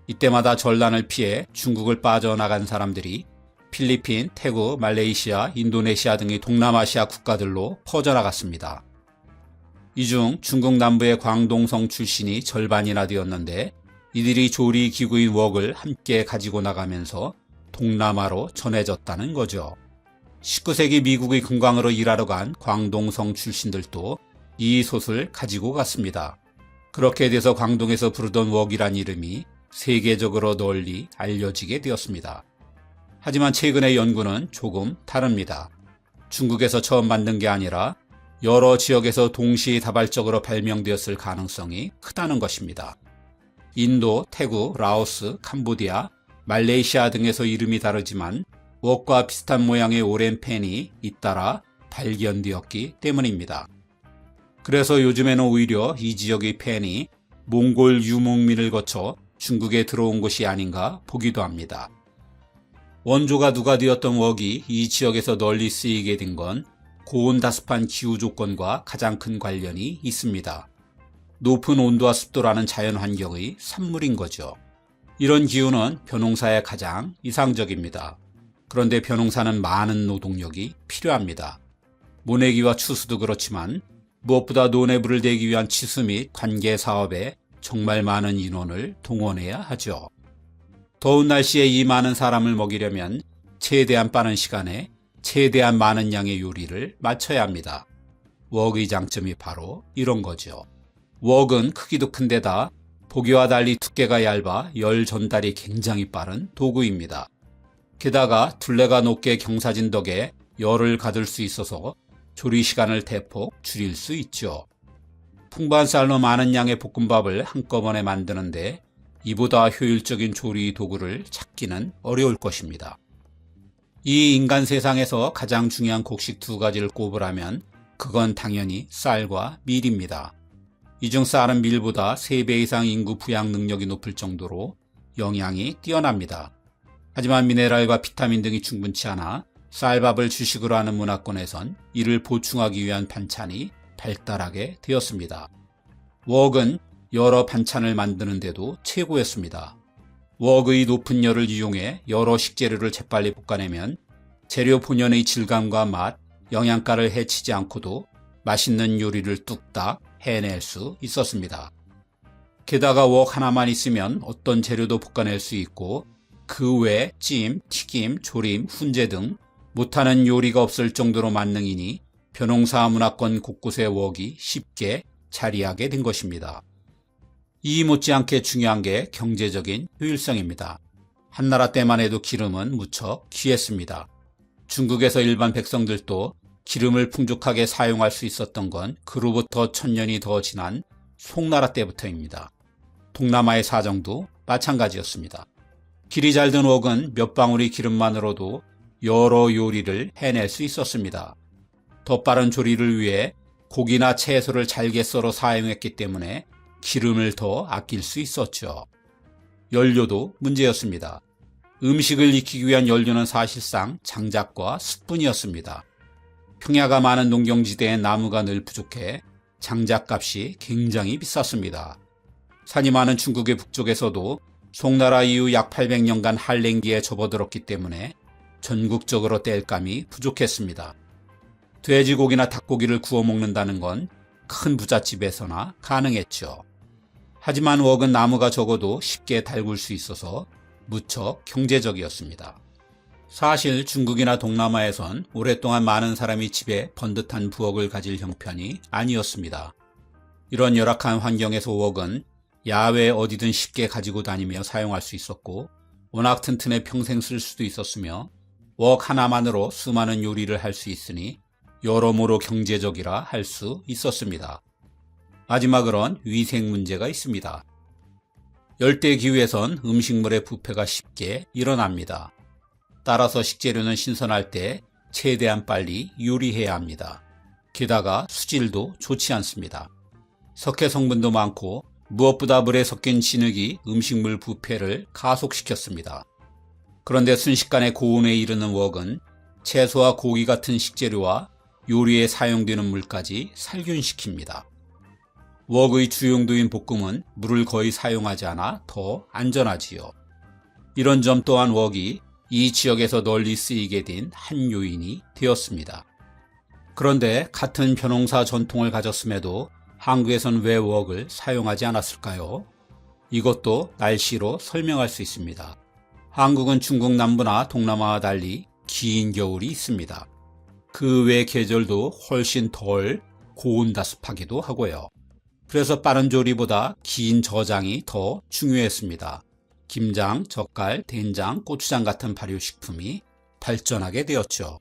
이때마다 전란을 피해 중국을 빠져나간 사람들이 필리핀, 태국, 말레이시아, 인도네시아 등의 동남아시아 국가들로 퍼져나갔습니다. 이 중 중국 남부의 광동성 출신이 절반이나 되었는데 이들이 조리 기구인 웍을 함께 가지고 나가면서 동남아로 전해졌다는 거죠. 19세기 미국의 금광으로 일하러 간 광동성 출신들도 이 솥을 가지고 갔습니다. 그렇게 돼서 광동에서 부르던 웍이란 이름이 세계적으로 널리 알려지게 되었습니다. 하지만 최근의 연구는 조금 다릅니다. 중국에서 처음 만든 게 아니라 여러 지역에서 동시다발적으로 발명되었을 가능성이 크다는 것입니다. 인도, 태국, 라오스, 캄보디아, 말레이시아 등에서 이름이 다르지만 웍과 비슷한 모양의 오랜 팬이 잇따라 발견되었기 때문입니다. 그래서 요즘에는 오히려 이 지역의 팬이 몽골 유목민을 거쳐 중국에 들어온 것이 아닌가 보기도 합니다. 원조가 누가 되었던 웍이 이 지역에서 널리 쓰이게 된 건 고온다습한 기후 조건과 가장 큰 관련이 있습니다. 높은 온도와 습도라는 자연환경의 산물인 거죠. 이런 기후는 벼농사에 가장 이상적입니다. 그런데 벼농사는 많은 노동력이 필요합니다. 모내기와 추수도 그렇지만 무엇보다 논해불을 대기 위한 치수 및 관계 사업에 정말 많은 인원을 동원해야 하죠. 더운 날씨에 이 많은 사람을 먹이려면 최대한 빠른 시간에 최대한 많은 양의 요리를 마쳐야 합니다. 웍의 장점이 바로 이런 거죠. 웍은 크기도 큰데다 보기와 달리 두께가 얇아 열 전달이 굉장히 빠른 도구입니다. 게다가 둘레가 높게 경사진 덕에 열을 가둘 수 있어서 조리 시간을 대폭 줄일 수 있죠. 풍부한 쌀로 많은 양의 볶음밥을 한꺼번에 만드는데 이보다 효율적인 조리 도구를 찾기는 어려울 것입니다. 이 인간 세상에서 가장 중요한 곡식 두 가지를 꼽으라면 그건 당연히 쌀과 밀입니다. 이 중 쌀은 밀보다 3배 이상 인구 부양 능력이 높을 정도로 영양이 뛰어납니다. 하지만 미네랄과 비타민 등이 충분치 않아 쌀밥을 주식으로 하는 문화권에선 이를 보충하기 위한 반찬이 발달하게 되었습니다. 웍은 여러 반찬을 만드는데도 최고였습니다. 웍의 높은 열을 이용해 여러 식재료를 재빨리 볶아내면 재료 본연의 질감과 맛, 영양가를 해치지 않고도 맛있는 요리를 뚝딱 해낼 수 있었습니다. 게다가 웍 하나만 있으면 어떤 재료도 볶아낼 수 있고 그 외 찜, 튀김, 조림, 훈제 등 못하는 요리가 없을 정도로 만능이니 벼농사 문화권 곳곳에 웍이 쉽게 자리하게 된 것입니다. 이 못지않게 중요한 게 경제적인 효율성입니다. 한나라 때만 해도 기름은 무척 귀했습니다. 중국에서 일반 백성들도 기름을 풍족하게 사용할 수 있었던 건 그로부터 1000년이 더 지난 송나라 때부터입니다. 동남아의 사정도 마찬가지였습니다. 길이 잘 든 웍은 몇 방울의 기름만으로도 여러 요리를 해낼 수 있었습니다. 더 빠른 조리를 위해 고기나 채소를 잘게 썰어 사용했기 때문에 기름을 더 아낄 수 있었죠. 연료도 문제였습니다. 음식을 익히기 위한 연료는 사실상 장작과 숯뿐이었습니다. 평야가 많은 농경지대에 나무가 늘 부족해 장작값이 굉장히 비쌌습니다. 산이 많은 중국의 북쪽에서도 송나라 이후 약 800년간 한랭기에 접어들었기 때문에 전국적으로 땔감이 부족했습니다. 돼지고기나 닭고기를 구워 먹는다는 건 큰 부잣집에서나 가능했죠. 하지만 웍은 나무가 적어도 쉽게 달굴 수 있어서 무척 경제적이었습니다. 사실 중국이나 동남아에선 오랫동안 많은 사람이 집에 번듯한 부엌을 가질 형편이 아니었습니다. 이런 열악한 환경에서 웍은 야외 어디든 쉽게 가지고 다니며 사용할 수 있었고 워낙 튼튼해 평생 쓸 수도 있었으며 웍 하나만으로 수많은 요리를 할 수 있으니 여러모로 경제적이라 할 수 있었습니다. 마지막으론 위생 문제가 있습니다. 열대기후에선 음식물의 부패가 쉽게 일어납니다. 따라서 식재료는 신선할 때 최대한 빨리 요리해야 합니다. 게다가 수질도 좋지 않습니다. 석회 성분도 많고 무엇보다 물에 섞인 진흙이 음식물 부패를 가속시켰습니다. 그런데 순식간에 고온에 이르는 웍은 채소와 고기 같은 식재료와 요리에 사용되는 물까지 살균시킵니다. 웍의 주용도인 볶음은 물을 거의 사용하지 않아 더 안전하지요. 이런 점 또한 웍이 이 지역에서 널리 쓰이게 된 한 요인이 되었습니다. 그런데 같은 벼농사 전통을 가졌음에도 한국에선 왜 웍을 사용하지 않았을까요? 이것도 날씨로 설명할 수 있습니다. 한국은 중국 남부나 동남아와 달리 긴 겨울이 있습니다. 그 외 계절도 훨씬 덜 고온다습하기도 하고요. 그래서 빠른 조리보다 긴 저장이 더 중요했습니다. 김장, 젓갈, 된장, 고추장 같은 발효식품이 발전하게 되었죠.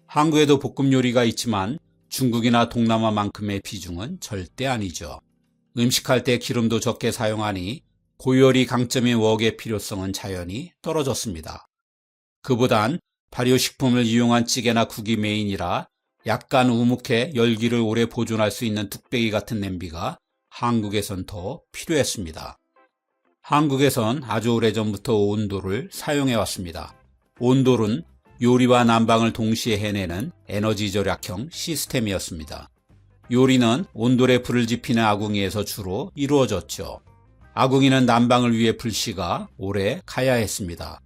한국에도 볶음 요리가 있지만 중국이나 동남아만큼의 비중은 절대 아니죠. 음식할 때 기름도 적게 사용하니 고열이 강점인 웍의 필요성은 자연히 떨어졌습니다. 그보단 발효식품을 이용한 찌개나 국이 메인이라 약간 우묵해 열기를 오래 보존할 수 있는 뚝배기 같은 냄비가 한국에선 더 필요했습니다. 한국에선 아주 오래전부터 온돌을 사용해왔습니다. 온돌은 요리와 난방을 동시에 해내는 에너지 절약형 시스템이었습니다. 요리는 온돌에 불을 지피는 아궁이에서 주로 이루어졌죠. 아궁이는 난방을 위해 불씨가 오래 가야 했습니다.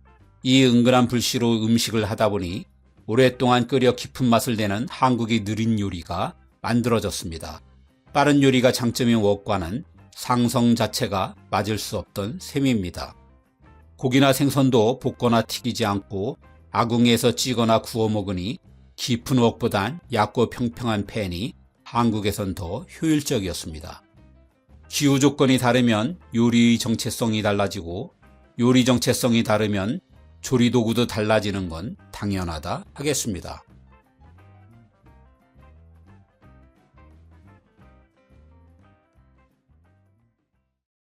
이 은근한 불씨로 음식을 하다 보니 오랫동안 끓여 깊은 맛을 내는 한국의 느린 요리가 만들어졌습니다. 빠른 요리가 장점인 웍과는 상성 자체가 맞을 수 없던 셈입니다. 고기나 생선도 볶거나 튀기지 않고 아궁이에서 찌거나 구워 먹으니 깊은 웍보단 얇고 평평한 팬이 한국에선 더 효율적이었습니다. 기후 조건이 다르면 요리의 정체성이 달라지고 요리 정체성이 다르면 조리 도구도 달라지는 건 당연하다 하겠습니다.